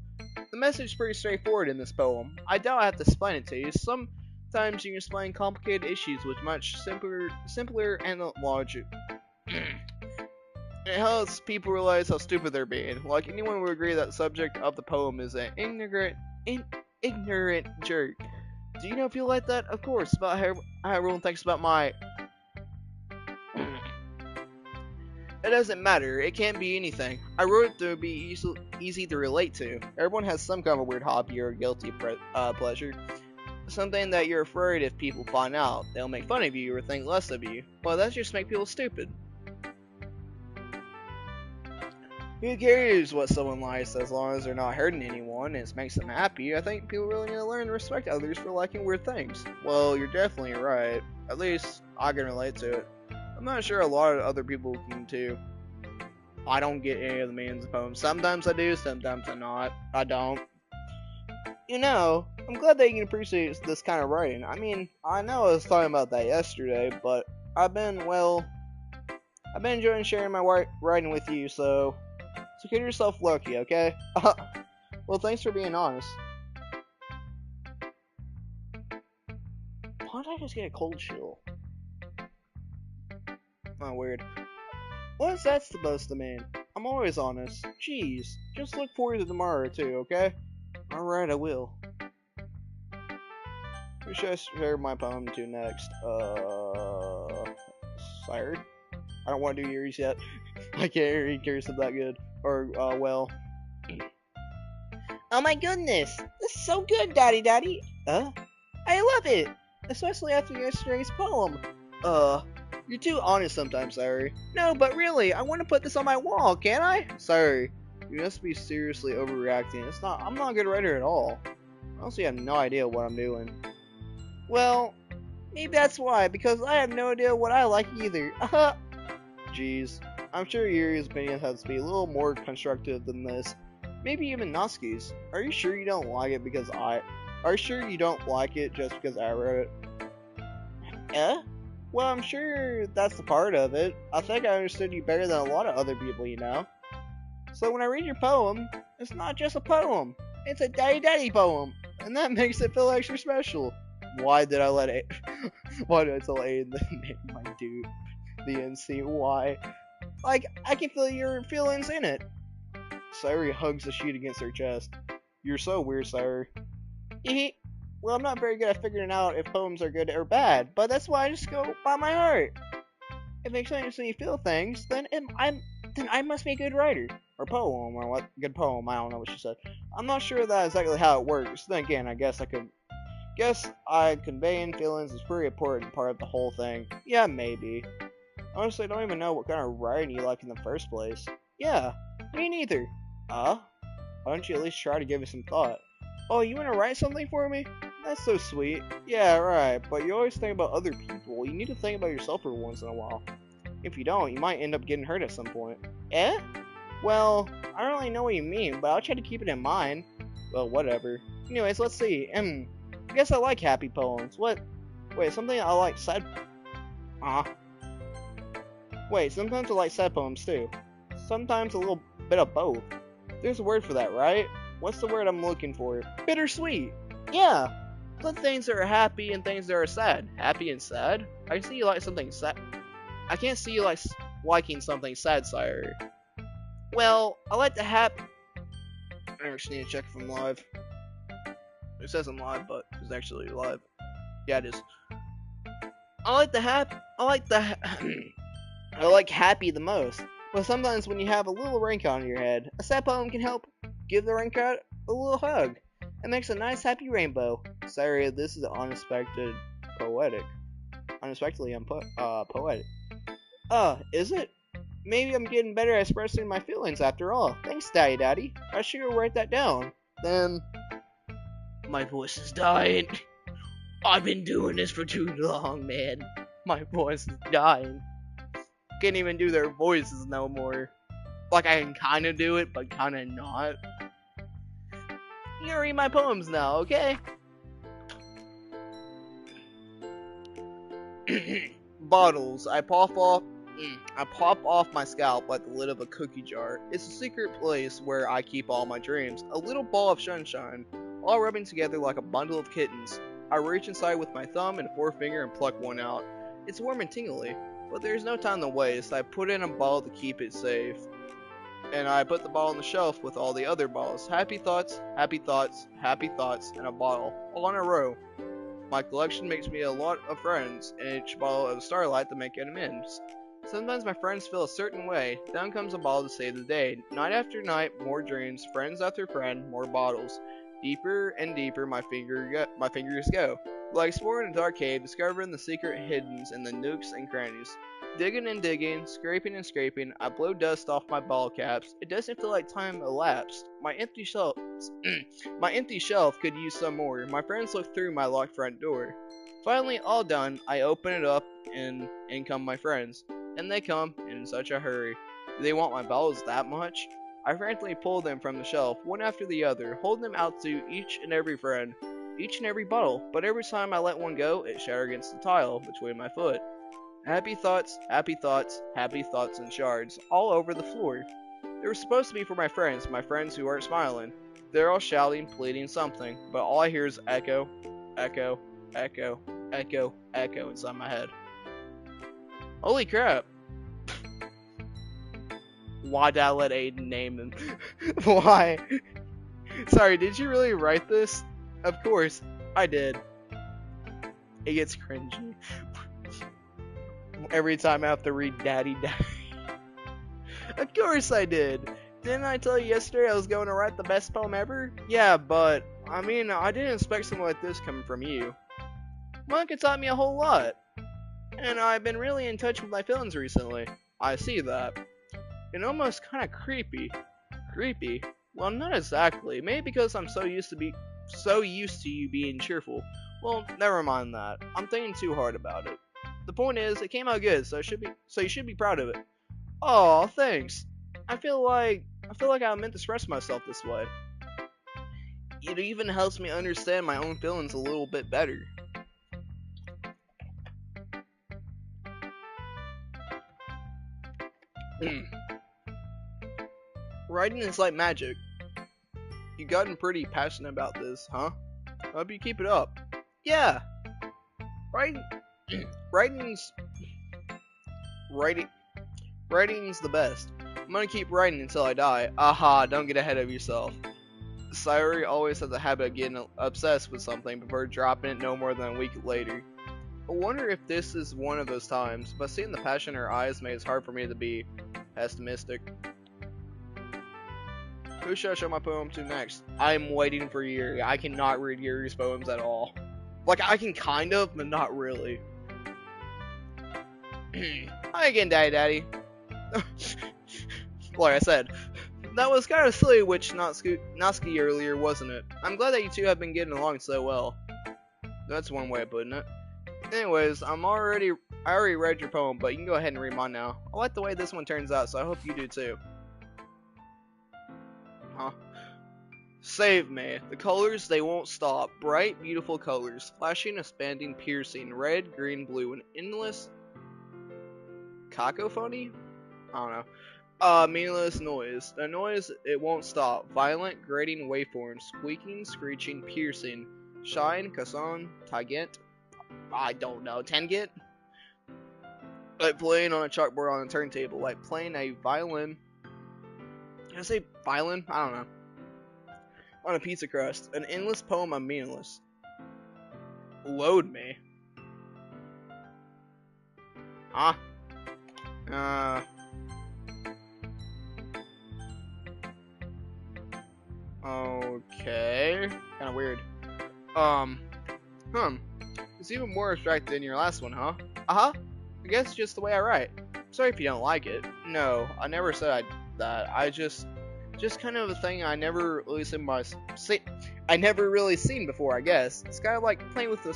the message is pretty straightforward in this poem. I doubt I have to explain it to you. Sometimes you can explain complicated issues with much simpler and logic. It helps people realize how stupid they're being. Like anyone would agree that the subject of the poem is an ignorant jerk. Do you know people like that? Of course, about how everyone thinks about my... It doesn't matter, it can't be anything. I wrote it to be easy to relate to. Everyone has some kind of a weird hobby or guilty pleasure. Something that you're afraid if people find out, they'll make fun of you or think less of you. Well, that just makes people stupid. Who cares what someone likes as long as they're not hurting anyone and it makes them happy? I think people really need to learn to respect others for liking weird things. Well, you're definitely right. At least I can relate to it. I'm not sure a lot of other people can too. I don't get any of the meanings of poems. Sometimes I do, sometimes I don't. You know, I'm glad that you can appreciate this kind of writing. I mean, I know I was talking about that yesterday, but I've been enjoying sharing my writing with you, so consider yourself lucky, okay? Well, thanks for being honest. Why did I just get a cold chill? Oh, weird. What's that supposed to mean? I'm always honest. Jeez, just look forward to tomorrow too, okay? Alright, I will. Who should I share my poem to next? Sired? I don't want to do yours yet. I can't read cursive that good. Or, well. Oh my goodness! This is so good, Daddy! I love it! Especially after yesterday's poem. You're too honest sometimes, Sayuri. No, but really, I want to put this on my wall, can't I? Sayuri, you must be seriously overreacting. I'm not a good writer at all. I honestly have no idea what I'm doing. Well, maybe that's why, because I have no idea what I like either. Jeez. I'm sure Yuri's opinion has to be a little more constructive than this. Maybe even Natsuki's. Are you sure you don't like it because Are you sure you don't like it just because I wrote it? Eh? Well, I'm sure that's the part of it. I think I understood you better than a lot of other people, you know? So when I read your poem, it's not just a poem. It's a daddy poem. And that makes it feel extra special. Why did I let it? Why did I tell Aiden to name my dude the NC? Why? Like, I can feel your feelings in it. Sayuri hugs the sheet against her chest. You're so weird, Sayuri. Well, I'm not very good at figuring out if poems are good or bad, but that's why I just go by my heart. If it makes me feel things, then I must be a good writer. Or poem, or what? Good poem, I don't know what she said. I'm not sure that's exactly how it works. Then again, I guess conveying feelings is a pretty important part of the whole thing. Yeah, maybe. Honestly, I don't even know what kind of writing you like in the first place. Yeah, me neither. Why don't you at least try to give it some thought? Oh, you want to write something for me? That's so sweet. Yeah, right, but you always think about other people. You need to think about yourself for once in a while. If you don't, you might end up getting hurt at some point. Eh? Well, I don't really know what you mean, but I'll try to keep it in mind. Well, whatever. Anyways, let's see. I guess I like happy poems. What? Wait, something I like sad... Wait, sometimes I like sad poems too. Sometimes a little bit of both. There's a word for that, right? What's the word I'm looking for? Bittersweet! Yeah! Some things that are happy and things that are sad. Happy and sad? I can see you like something sad. I can't see you liking something sad, Sire. Well, I like the happy... I actually need to check if I'm live. It says I'm live, but it's actually live. Yeah, it is. I like happy the most. But sometimes when you have a little wrinkle on your head, a sad poem can help give the wrinkle a little hug. It makes a nice happy rainbow. Sorry, this is unexpectedly poetic. Poetic. Is it? Maybe I'm getting better at expressing my feelings after all. Thanks, Daddy. I should write that down. Then... My voice is dying. I've been doing this for too long, man. My voice is dying. Can't even do their voices no more. Like, I can kinda do it, but kinda not. You can read my poems now, okay? Bottles. I pop off my scalp like the lid of a cookie jar. It's a secret place where I keep all my dreams. A little ball of sunshine, all rubbing together like a bundle of kittens. I reach inside with my thumb and forefinger and pluck one out. It's warm and tingly, but there's no time to waste. I put it in a ball to keep it safe. And I put the ball on the shelf with all the other balls. Happy thoughts, happy thoughts, happy thoughts, and a bottle, all in a row. My collection makes me a lot of friends, and each bottle of starlight to make amends. Sometimes my friends feel a certain way. Down comes a bottle to save the day. Night after night, more dreams, friends after friend, more bottles. Deeper and deeper my fingers go. Like exploring a dark cave, discovering the secret hiddens in the nooks and crannies. Digging and digging, scraping and scraping, I blow dust off my bottle caps. It doesn't feel like time elapsed. My empty shelf could use some more. My friends look through my locked front door. Finally, all done, I open it up and in come my friends. And they come in such a hurry. Do they want my bottles that much? I frantically pull them from the shelf, one after the other, holding them out to each and every friend, each and every bottle, but every time I let one go, it shattered against the tile between my foot. Happy thoughts, happy thoughts, happy thoughts in shards, all over the floor. They were supposed to be for my friends who aren't smiling. They're all shouting, pleading something, but all I hear is echo, echo, echo, echo, echo inside my head. Holy crap. Why did I let Aiden name them? Why? Sorry, did you really write this? Of course, I did. It gets cringy. Every time I have to read Daddy. Of course I did. Didn't I tell you yesterday I was going to write the best poem ever? Yeah, but, I mean, I didn't expect something like this coming from you. Monica taught me a whole lot. And I've been really in touch with my feelings recently. I see that. And almost kind of creepy. Creepy? Well, not exactly. Maybe because I'm so used to you being cheerful. Well, never mind that. I'm thinking too hard about it. The point is, it came out good, so you should be proud of it. Oh, thanks. I feel like I meant to express myself this way. It even helps me understand my own feelings a little bit better. Writing is like magic. You've gotten pretty passionate about this, huh? I hope you keep it up. Yeah, writing, writing's, writing, writing's the best. I'm gonna keep writing until I die. Aha, don't get ahead of yourself. Sayori always has a habit of getting obsessed with something before dropping it no more than a week later. I wonder if this is one of those times, but seeing the passion in her eyes makes it hard for me to be pessimistic. Who should I show my poem to next? I'm waiting for Yuri. I cannot read Yuri's poems at all. Like, I can kind of, but not really. Hi again, Daddy. Like I said, that was kind of silly, which Natsuki earlier, wasn't it? I'm glad that you two have been getting along so well. That's one way of putting it. Anyways, I already read your poem, but you can go ahead and read mine now. I like the way this one turns out, so I hope you do too. Huh? Save me. The colors, they won't stop. Bright, beautiful colors. Flashing, expanding, piercing. Red, green, blue. An endless cacophony? I don't know. Meaningless noise. The noise, it won't stop. Violent, grating waveforms. Squeaking, screeching, piercing. Shine, cason, tangent. I don't know. Tangent? Like playing on a chalkboard on a turntable. Like playing a violin. Did I say violin? I don't know. On a pizza crust. An endless poem of meaningless. Load me. Huh? Okay. Kinda weird. It's even more abstract than your last one, huh? Uh-huh. I guess it's just the way I write. Sorry if you don't like it. No, I never said that. I just kind of a thing I never really seen before, I guess. It's kind of like playing with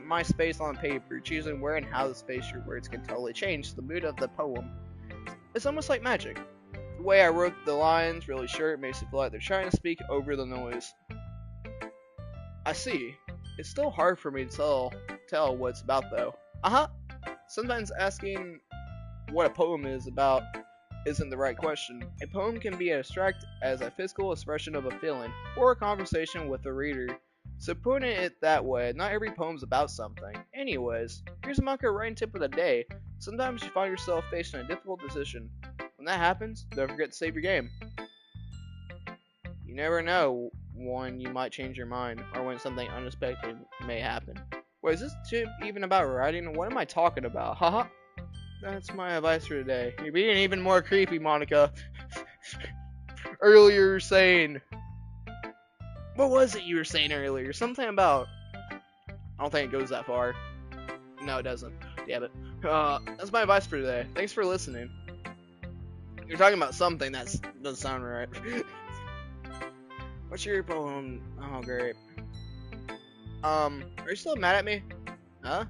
my space on paper, choosing where and how to space your words can totally change the mood of the poem. It's almost like magic. The way I wrote the lines really short makes it feel like they're trying to speak over the noise. I see. It's still hard for me to tell what it's about though. Uh-huh. Sometimes asking what a poem is about isn't the right question. A poem can be abstract as a physical expression of a feeling, or a conversation with the reader. So putting it that way, not every poem's about something. Anyways, here's a manga writing tip of the day. Sometimes you find yourself facing a difficult decision. When that happens, don't forget to save your game. You never know when you might change your mind, or when something unexpected may happen. Wait, is this tip even about writing? What am I talking about? Haha. That's my advice for today. You're being even more creepy, Monica. Earlier you were saying... What was it you were saying earlier? Something about... I don't think it goes that far. No, it doesn't. Damn it. That's my advice for today. Thanks for listening. You're talking about something that doesn't sound right. What's your poem? Oh, great. Are you still mad at me? Huh?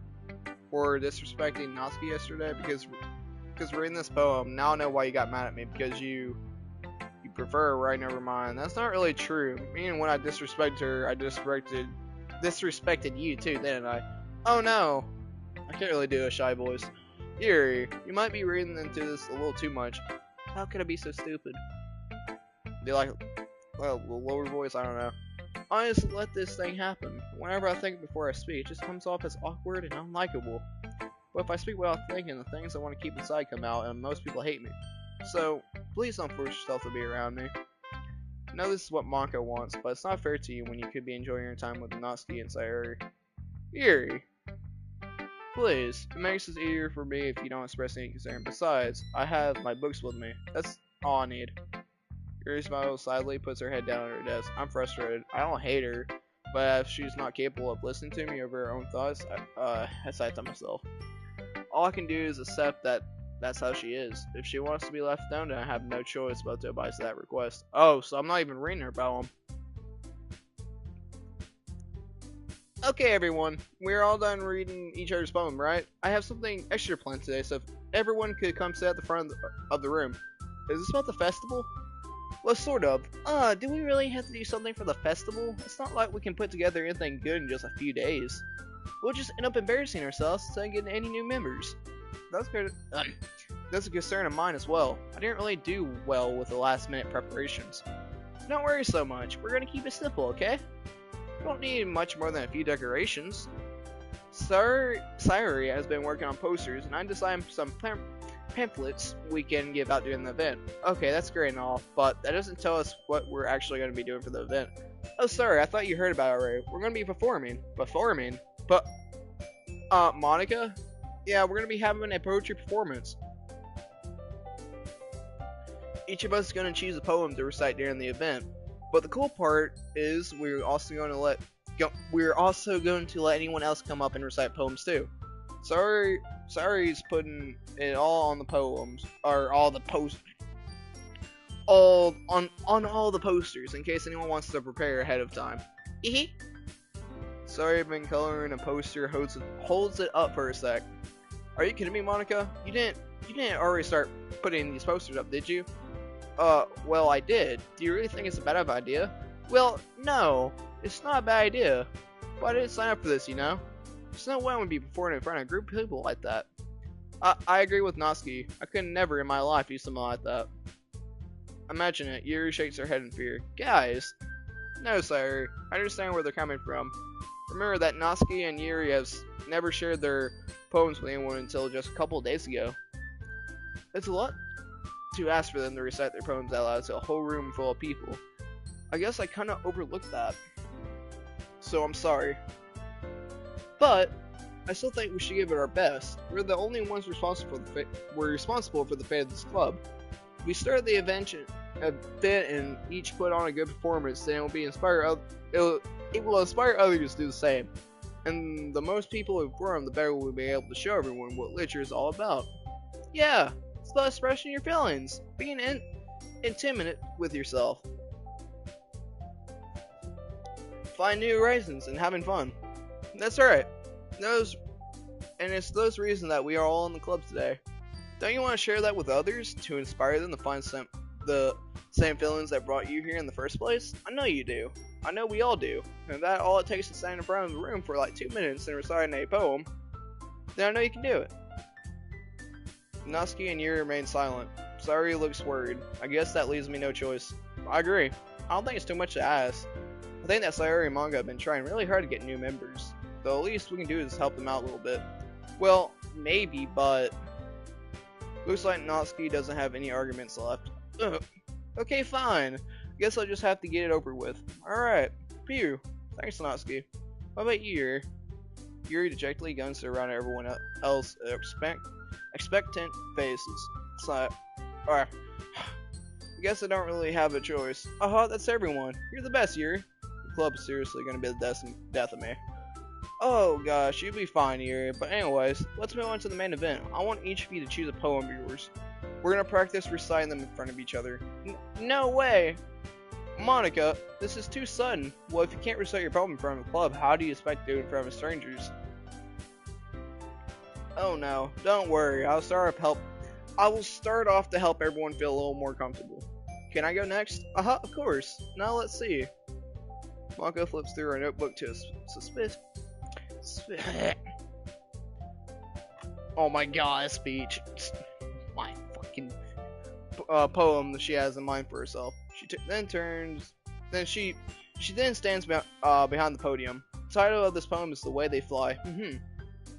For disrespecting Natsuki yesterday? Because reading this poem, now I know why you got mad at me. Because you prefer writing over mine. That's not really true. Meaning when I disrespected her, I disrespected you too, didn't I? Oh no. I can't really do a shy voice. Yuri, you might be reading into this a little too much. How could I be so stupid? Do you like a lower voice? I don't know. I just let this thing happen. Whenever I think before I speak, it just comes off as awkward and unlikable. But if I speak without thinking, the things I want to keep inside come out, and most people hate me. So, please don't force yourself to be around me. I know this is what Monka wants, but it's not fair to you when you could be enjoying your time with Natsuki and Sayori. Yuri. Please, it makes it easier for me if you don't express any concern. Besides, I have my books with me. That's all I need. Yuri smiles sadly, puts her head down on her desk. I'm frustrated. I don't hate her, but if she's not capable of listening to me over her own thoughts, I say to myself. All I can do is accept that that's how she is. If she wants to be left alone, then I have no choice but to abide to that request. Oh, so I'm not even reading her poem. Okay, everyone, we're all done reading each other's poem, right? I have something extra planned today, so if everyone could come sit at the front of the room. Is this about the festival? Well, sort of. Do we really have to do something for the festival? It's not like we can put together anything good in just a few days. We'll just end up embarrassing ourselves instead of getting any new members. That's good. That's a concern of mine as well. I didn't really do well with the last minute preparations. Don't worry so much. We're gonna keep it simple, okay? We don't need much more than a few decorations. Sayuri has been working on posters, and I designed some pamphlets we can give out during the event. Okay, that's great and all, but that doesn't tell us what we're actually going to be doing for the event. Oh, sorry, I thought you heard about it already. We're going to be performing. Performing? But, Monica? Yeah, we're going to be having a poetry performance. Each of us is going to choose a poem to recite during the event. But the cool part is we're also going to let anyone else come up and recite poems too. Sayuri's putting it all on the poems, or all the on all the posters in case anyone wants to prepare ahead of time. Sorry, I've been coloring a poster. Holds it up for a sec. Are you kidding me, Monica? You didn't already start putting these posters up, did you? Well, I did. Do you really think it's a bad idea? Well, no, it's not a bad idea. But I didn't sign up for this, you know? There's no way I would be performing in front of a group of people like that. I agree with Natsuki. I could never in my life do something like that. Imagine it. Yuri shakes her head in fear. Guys! No, sir. I understand where they're coming from. Remember that Natsuki and Yuri have never shared their poems with anyone until just a couple of days ago. It's a lot to ask for them to recite their poems out loud to a whole room full of people. I guess I kinda overlooked that. So I'm sorry. But I still think we should give it our best. We're the only ones responsible for the fate of this club. If we start the event and each put on a good performance, then it will inspire others to do the same. And the most people who perform, the better we'll be able to show everyone what literature is all about. Yeah, it's about expressing your feelings, being intimate with yourself, find new horizons, and having fun. That's right. It's those reasons that we are all in the club today. Don't you want to share that with others to inspire them to find the same feelings that brought you here in the first place? I know you do. I know we all do. And that all it takes to stand in front of the room for like 2 minutes and reciting a poem, then I know you can do it. Natsuki and Yuri remain silent. Sayuri looks worried. I guess that leaves me no choice. I agree. I don't think it's too much to ask. I think that Sayuri and Manga have been trying really hard to get new members. The least we can do is help them out a little bit. Well, maybe, but looks like Natsuki doesn't have any arguments left. Ugh. Okay, fine. Guess I'll just have to get it over with. Alright. Phew. Thanks, Natsuki. What about you, Yuri? Yuri dejectedly guns around everyone else expectant faces. It's like, alright. I guess I don't really have a choice. That's everyone. You're the best, Yuri. The club's seriously gonna be the death of me. Oh gosh, you'll be fine, Yuri. But anyways, let's move on to the main event. I want each of you to choose a poem of yours. We're gonna practice reciting them in front of each other. No way! Monica, this is too sudden. Well, if you can't recite your poem in front of a club, how do you expect to do it in front of strangers? Oh no, don't worry. I will start off to help everyone feel a little more comfortable. Can I go next? Of course. Now let's see. Monica flips through her notebook to oh my god, a speech. My fucking poem that she has in mind for herself. She then stands behind the podium. The title of this poem is The Way They Fly.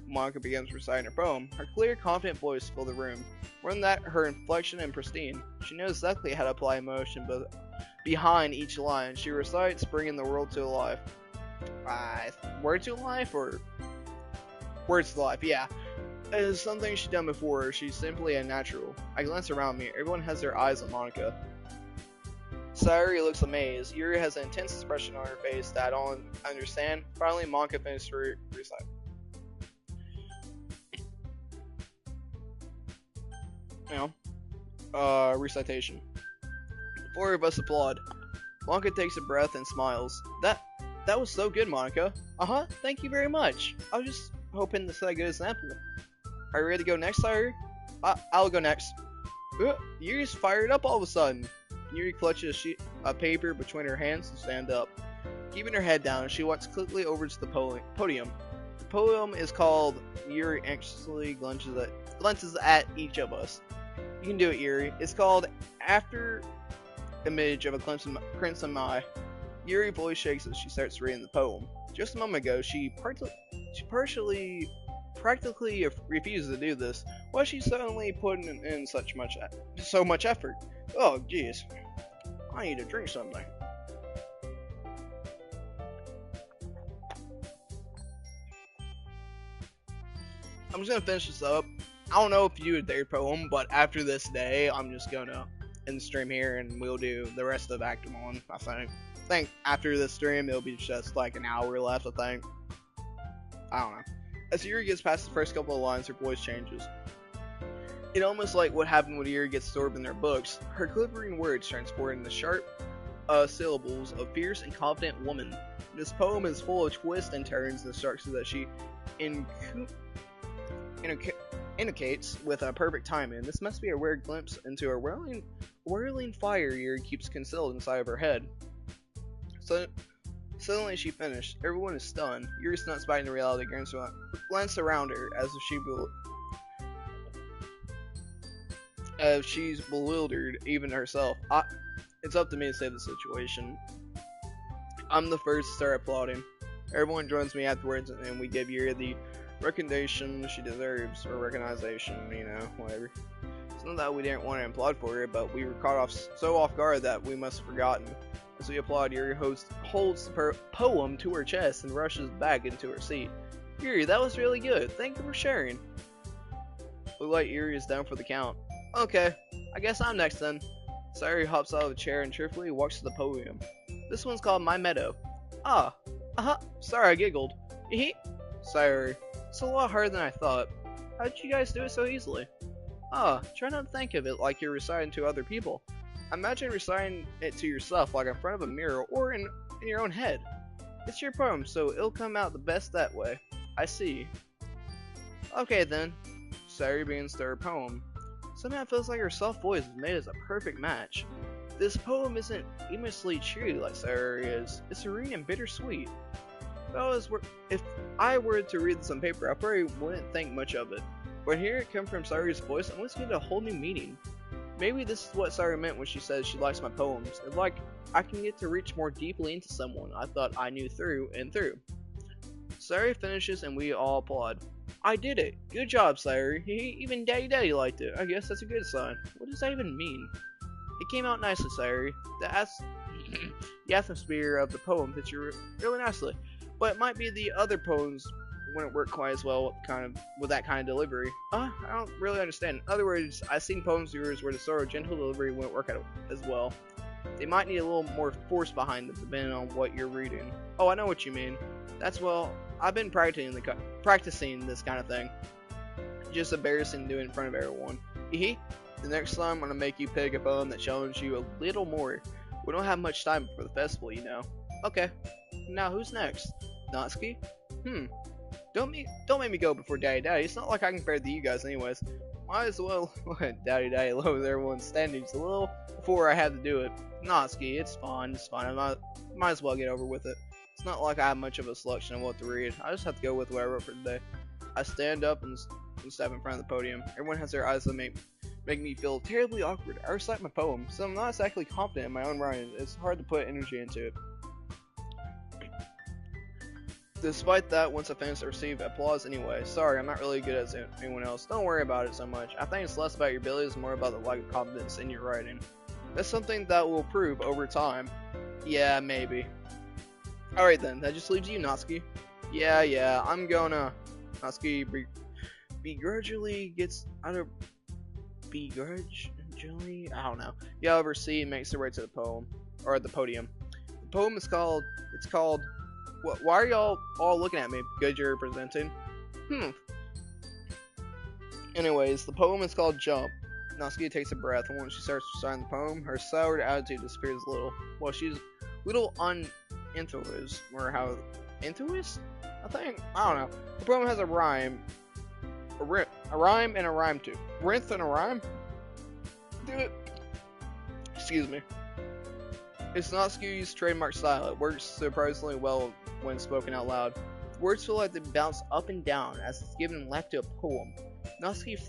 Monica begins reciting her poem. Her clear, confident voice filled the room. More than that, her inflection and pristine. She knows exactly how to apply emotion, but behind each line, she recites, bringing the world to life. Word to life or words to life? Yeah. It is something she's done before. She's simply a natural. I glance around me. Everyone has their eyes on Monica. Sayuri looks amazed. Yuri has an intense expression on her face that I don't understand. Finally, Monica finishes her recital. Recitation. The four of us applaud. Monica takes a breath and smiles. That was so good, Monica. Thank you very much. I was just hoping to set a good example. Are you ready to go next, sire? I'll go next. Yuri's fired up all of a sudden. Yuri clutches a sheet of paper between her hands and stands up. Keeping her head down, she walks quickly over to the podium. The poem is called Yuri anxiously glances at each of us. You can do it, Yuri. It's called After Image of a Crimson Eye. Yuri's voice shakes as she starts reading the poem. Just a moment ago, she practically refused to do this. Why is she suddenly putting in so much effort? Oh, jeez. I need to drink something. I'm just gonna finish this up. I don't know if you did their poem, but after this day, I'm just gonna end the stream here and we'll do the rest of Act 1, I think after this stream, it'll be just like an hour left, I think. I don't know. As Yuri gets past the first couple of lines, her voice changes. It's almost like what happened when Yuri gets absorbed in their books. Her quivering words transport into sharp syllables of fierce and confident woman. This poem is full of twists and turns and structures that she indicates with a perfect timing. This must be a rare glimpse into a whirling fire Yuri keeps concealed inside of her head. So suddenly she finished. Everyone is stunned. Yuri's not spotting the reality, glance around her as if she's bewildered, even herself. It's up to me to save the situation. I'm the first to start applauding. Everyone joins me afterwards, and we give Yuri the recognition she deserves, or recognition, you know, whatever. It's not that we didn't want to applaud for her, but we were caught so off guard that we must have forgotten. As we applaud, Yuri holds the poem to her chest and rushes back into her seat. Yuri, that was really good. Thank you for sharing. We let Yuri is down for the count. Okay, I guess I'm next then. Sayuri hops out of the chair and cheerfully walks to the podium. This one's called My Meadow. Sorry I giggled. Sayuri, it's a lot harder than I thought. How did you guys do it so easily? Try not to think of it like you're reciting to other people. Imagine reciting it to yourself like in front of a mirror or in your own head. It's your poem, so it'll come out the best that way. I see. Okay then. Sayuri begins her poem. Somehow it feels like her soft voice is made as a perfect match. This poem isn't aimlessly cheery like Sayuri is. It's serene and bittersweet. If I were to read this on paper, I probably wouldn't think much of it. But hearing it come from Sayuri's voice, I almost get a whole new meaning. Maybe this is what Sayuri meant when she says she likes my poems. It's like I can get to reach more deeply into someone I thought I knew through and through. Sayuri finishes and we all applaud. I did it! Good job, Sayuri. Even Daddy liked it. I guess that's a good sign. What does that even mean? It came out nicely, Sayuri. The atmosphere of the poem fits you really nicely. But it might be the other poems wouldn't work quite as well with that kind of delivery. I don't really understand. In other words, I've seen poems of yours where the sort of gentle delivery wouldn't work out as well. They might need a little more force behind them depending on what you're reading. Oh, I know what you mean. I've been practicing this kind of thing. Just embarrassing to do it in front of everyone. The next time I'm gonna make you pick a poem that challenges you a little more. We don't have much time for the festival, you know. Okay. Now who's next? Natsuki? Don't make me go before Daddy. It's not like I can compare to you guys anyways. Might as well let Daddy lower everyone's standings a little before I have to do it. Natsuki, it's fine. I might as well get over with it. It's not like I have much of a selection of what to read. I just have to go with what I wrote for today. I stand up and step in front of the podium. Everyone has their eyes that make me feel terribly awkward. I recite my poem, so I'm not exactly confident in my own writing. It's hard to put energy into it. Despite that, once I finish, I receive applause anyway. Sorry, I'm not really good as anyone else. Don't worry about it so much. I think it's less about your abilities, more about the lack of confidence in your writing. That's something that will improve over time. Yeah, maybe. Alright then, that just leaves you, Natsuki. Yeah, I'm gonna... Natsuki begrudgingly gets out of... Begrudgingly? I don't know. Yeah, oversee and makes her way to the poem. Or the podium. The poem is called... It's called... Why are y'all all looking at me? Because you're presenting? Anyways, the poem is called Jump. Natsuki takes a breath, and when she starts reciting the poem, her soured attitude disappears a little. While she's a little Intuis, or how Intuis? I think I don't know. The poem has a rhyme, a rhyme and a rhyme too. Rinth and a rhyme. Do it. Excuse me. It's Natsuki's trademark style. It works surprisingly well when spoken out loud. Words feel like they bounce up and down as it's given life to a poem. Natsuki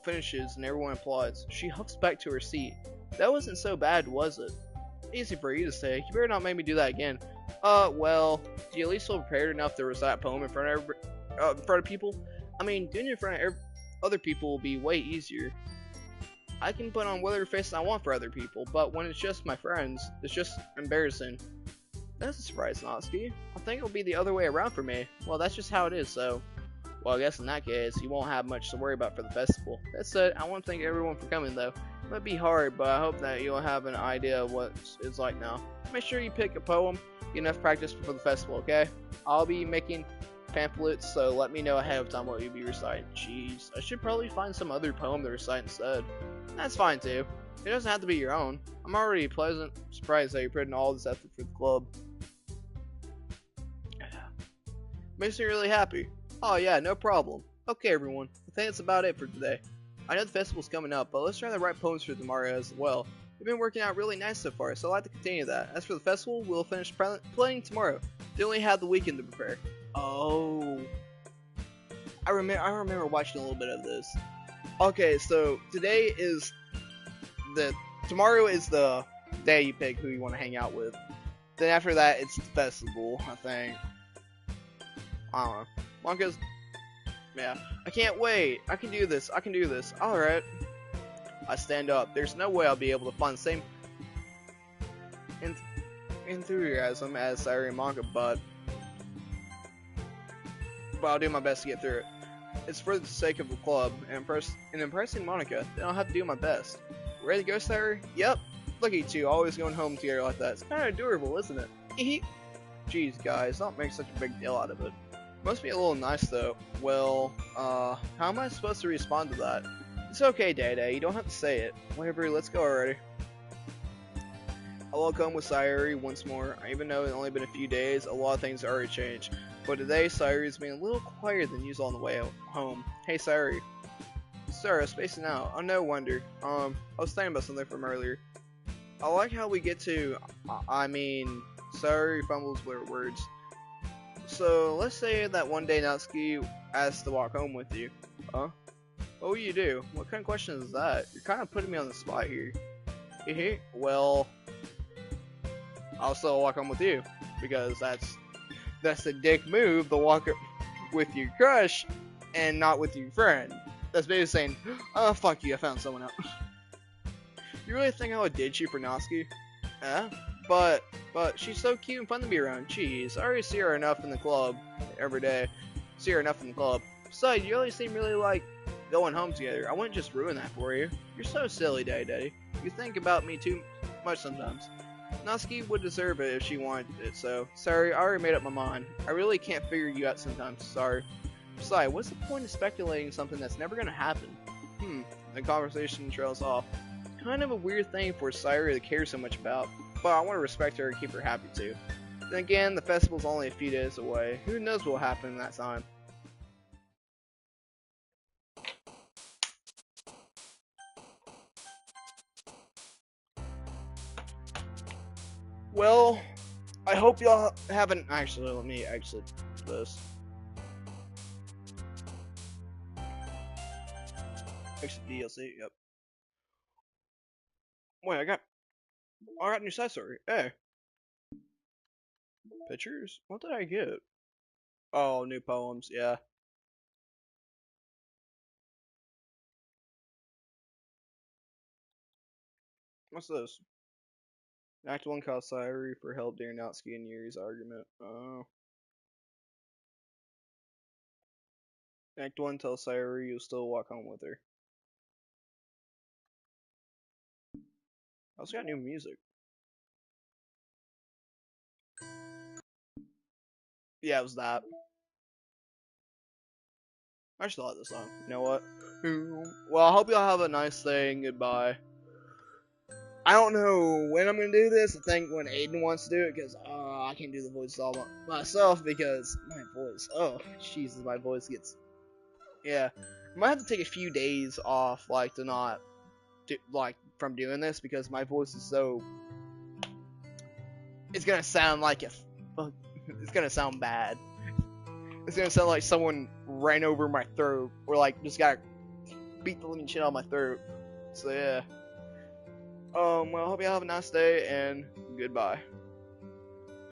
finishes and everyone applauds. She huffs back to her seat. That wasn't so bad, was it? Easy for you to say. You better not make me do that again. Well, do you at least feel prepared enough to recite a poem in front of people? I mean, doing it in front of other people will be way easier. I can put on whatever face I want for other people, but when it's just my friends, it's just embarrassing. That's a surprise, Natsuki. I think it'll be the other way around for me. Well, that's just how it is, so... Well, I guess in that case, you won't have much to worry about for the festival. That said, I want to thank everyone for coming, though. It might be hard, but I hope that you'll have an idea of what it's like now. Make sure you pick a poem, get enough practice for the festival, okay? I'll be making pamphlets, so let me know ahead of time what you'll be reciting. Jeez, I should probably find some other poem to recite instead. That's fine, too. It doesn't have to be your own. I'm already pleasant surprised that you're putting all this effort for the club. Makes me really happy. Oh yeah, no problem. Okay everyone, I think that's about it for today. I know the festival's coming up, but let's try to write poems for tomorrow as well. We've been working out really nice so far, so I'd like to continue that. As for the festival, we'll finish planning tomorrow. They only have the weekend to prepare. Oh. I remember watching a little bit of this. Okay, so tomorrow is the day you pick who you want to hang out with. Then after that, it's the festival, I think. I don't know. Monka's, yeah. I can't wait. I can do this. I can do this. Alright. I stand up. There's no way I'll be able to find the same enthusiasm as Sayuri and Monka, but I'll do my best to get through it. It's for the sake of the club, and impressing Monica, then I'll have to do my best. Ready to go, Sayuri? Yep. Look at you two, always going home together like that. It's kind of adorable, isn't it? Jeez, guys, don't make such a big deal out of it. Must be a little nice, though. Well, how am I supposed to respond to that? It's okay, Day-Day, you don't have to say it. Whatever, let's go already. I walk home with Sayuri once more. Even though it's only been a few days, a lot of things have already changed. But today, Sayuri's being a little quieter than usual on the way home. Hey, Sayuri. Sorry, spacing out. Oh, no wonder. I was thinking about something from earlier. I like how we get to, Sayuri fumbles with her words. So, let's say that one day Natsuki asks to walk home with you. Huh? What will you do? What kind of question is that? You're kind of putting me on the spot here. Well, I'll still walk home with you. Because that's a dick move to walk with your crush and not with your friend. That's basically saying, oh, fuck you, I found someone else. You really think I would ditch you for Natsuki? Yeah? But she's so cute and fun to be around. Jeez, I already see her enough in the club every day. See her enough in the club. Besides, you always seem really like going home together. I wouldn't just ruin that for you. You're so silly, Daddy. You think about me too much sometimes. Natsuki would deserve it if she wanted it, so sorry, I already made up my mind. I really can't figure you out sometimes, sorry. Besides, what's the point of speculating something that's never gonna happen? The conversation trails off. Kind of a weird thing for Sayuri to care so much about, but I want to respect her and keep her happy too. Then again, the festival's only a few days away. Who knows what will happen in that time? Well, I hope y'all haven't actually. Let me exit this. Exit DLC. Yep. Wait, I got new side story. Hey, pictures. What did I get? Oh, new poems. Yeah. What's this? Act 1 calls Sayuri for help during Natsuki and Yuri's argument. Oh. Act 1 tells Sayuri you'll still walk home with her. I also got new music. Yeah, it was that. I just like this song. You know what? Well, I hope y'all have a nice day and goodbye. I don't know when I'm gonna do this. I think when Aiden wants to do it, because I can't do the voice all myself because my voice. Oh, Jesus, my voice gets. Yeah, I might have to take a few days off, like to not do, like from doing this because my voice is so. It's gonna sound like if. It's gonna sound bad. It's gonna sound like someone ran over my throat or like just got beat the living shit out of my throat. So yeah. Well, I hope you have a nice day and goodbye.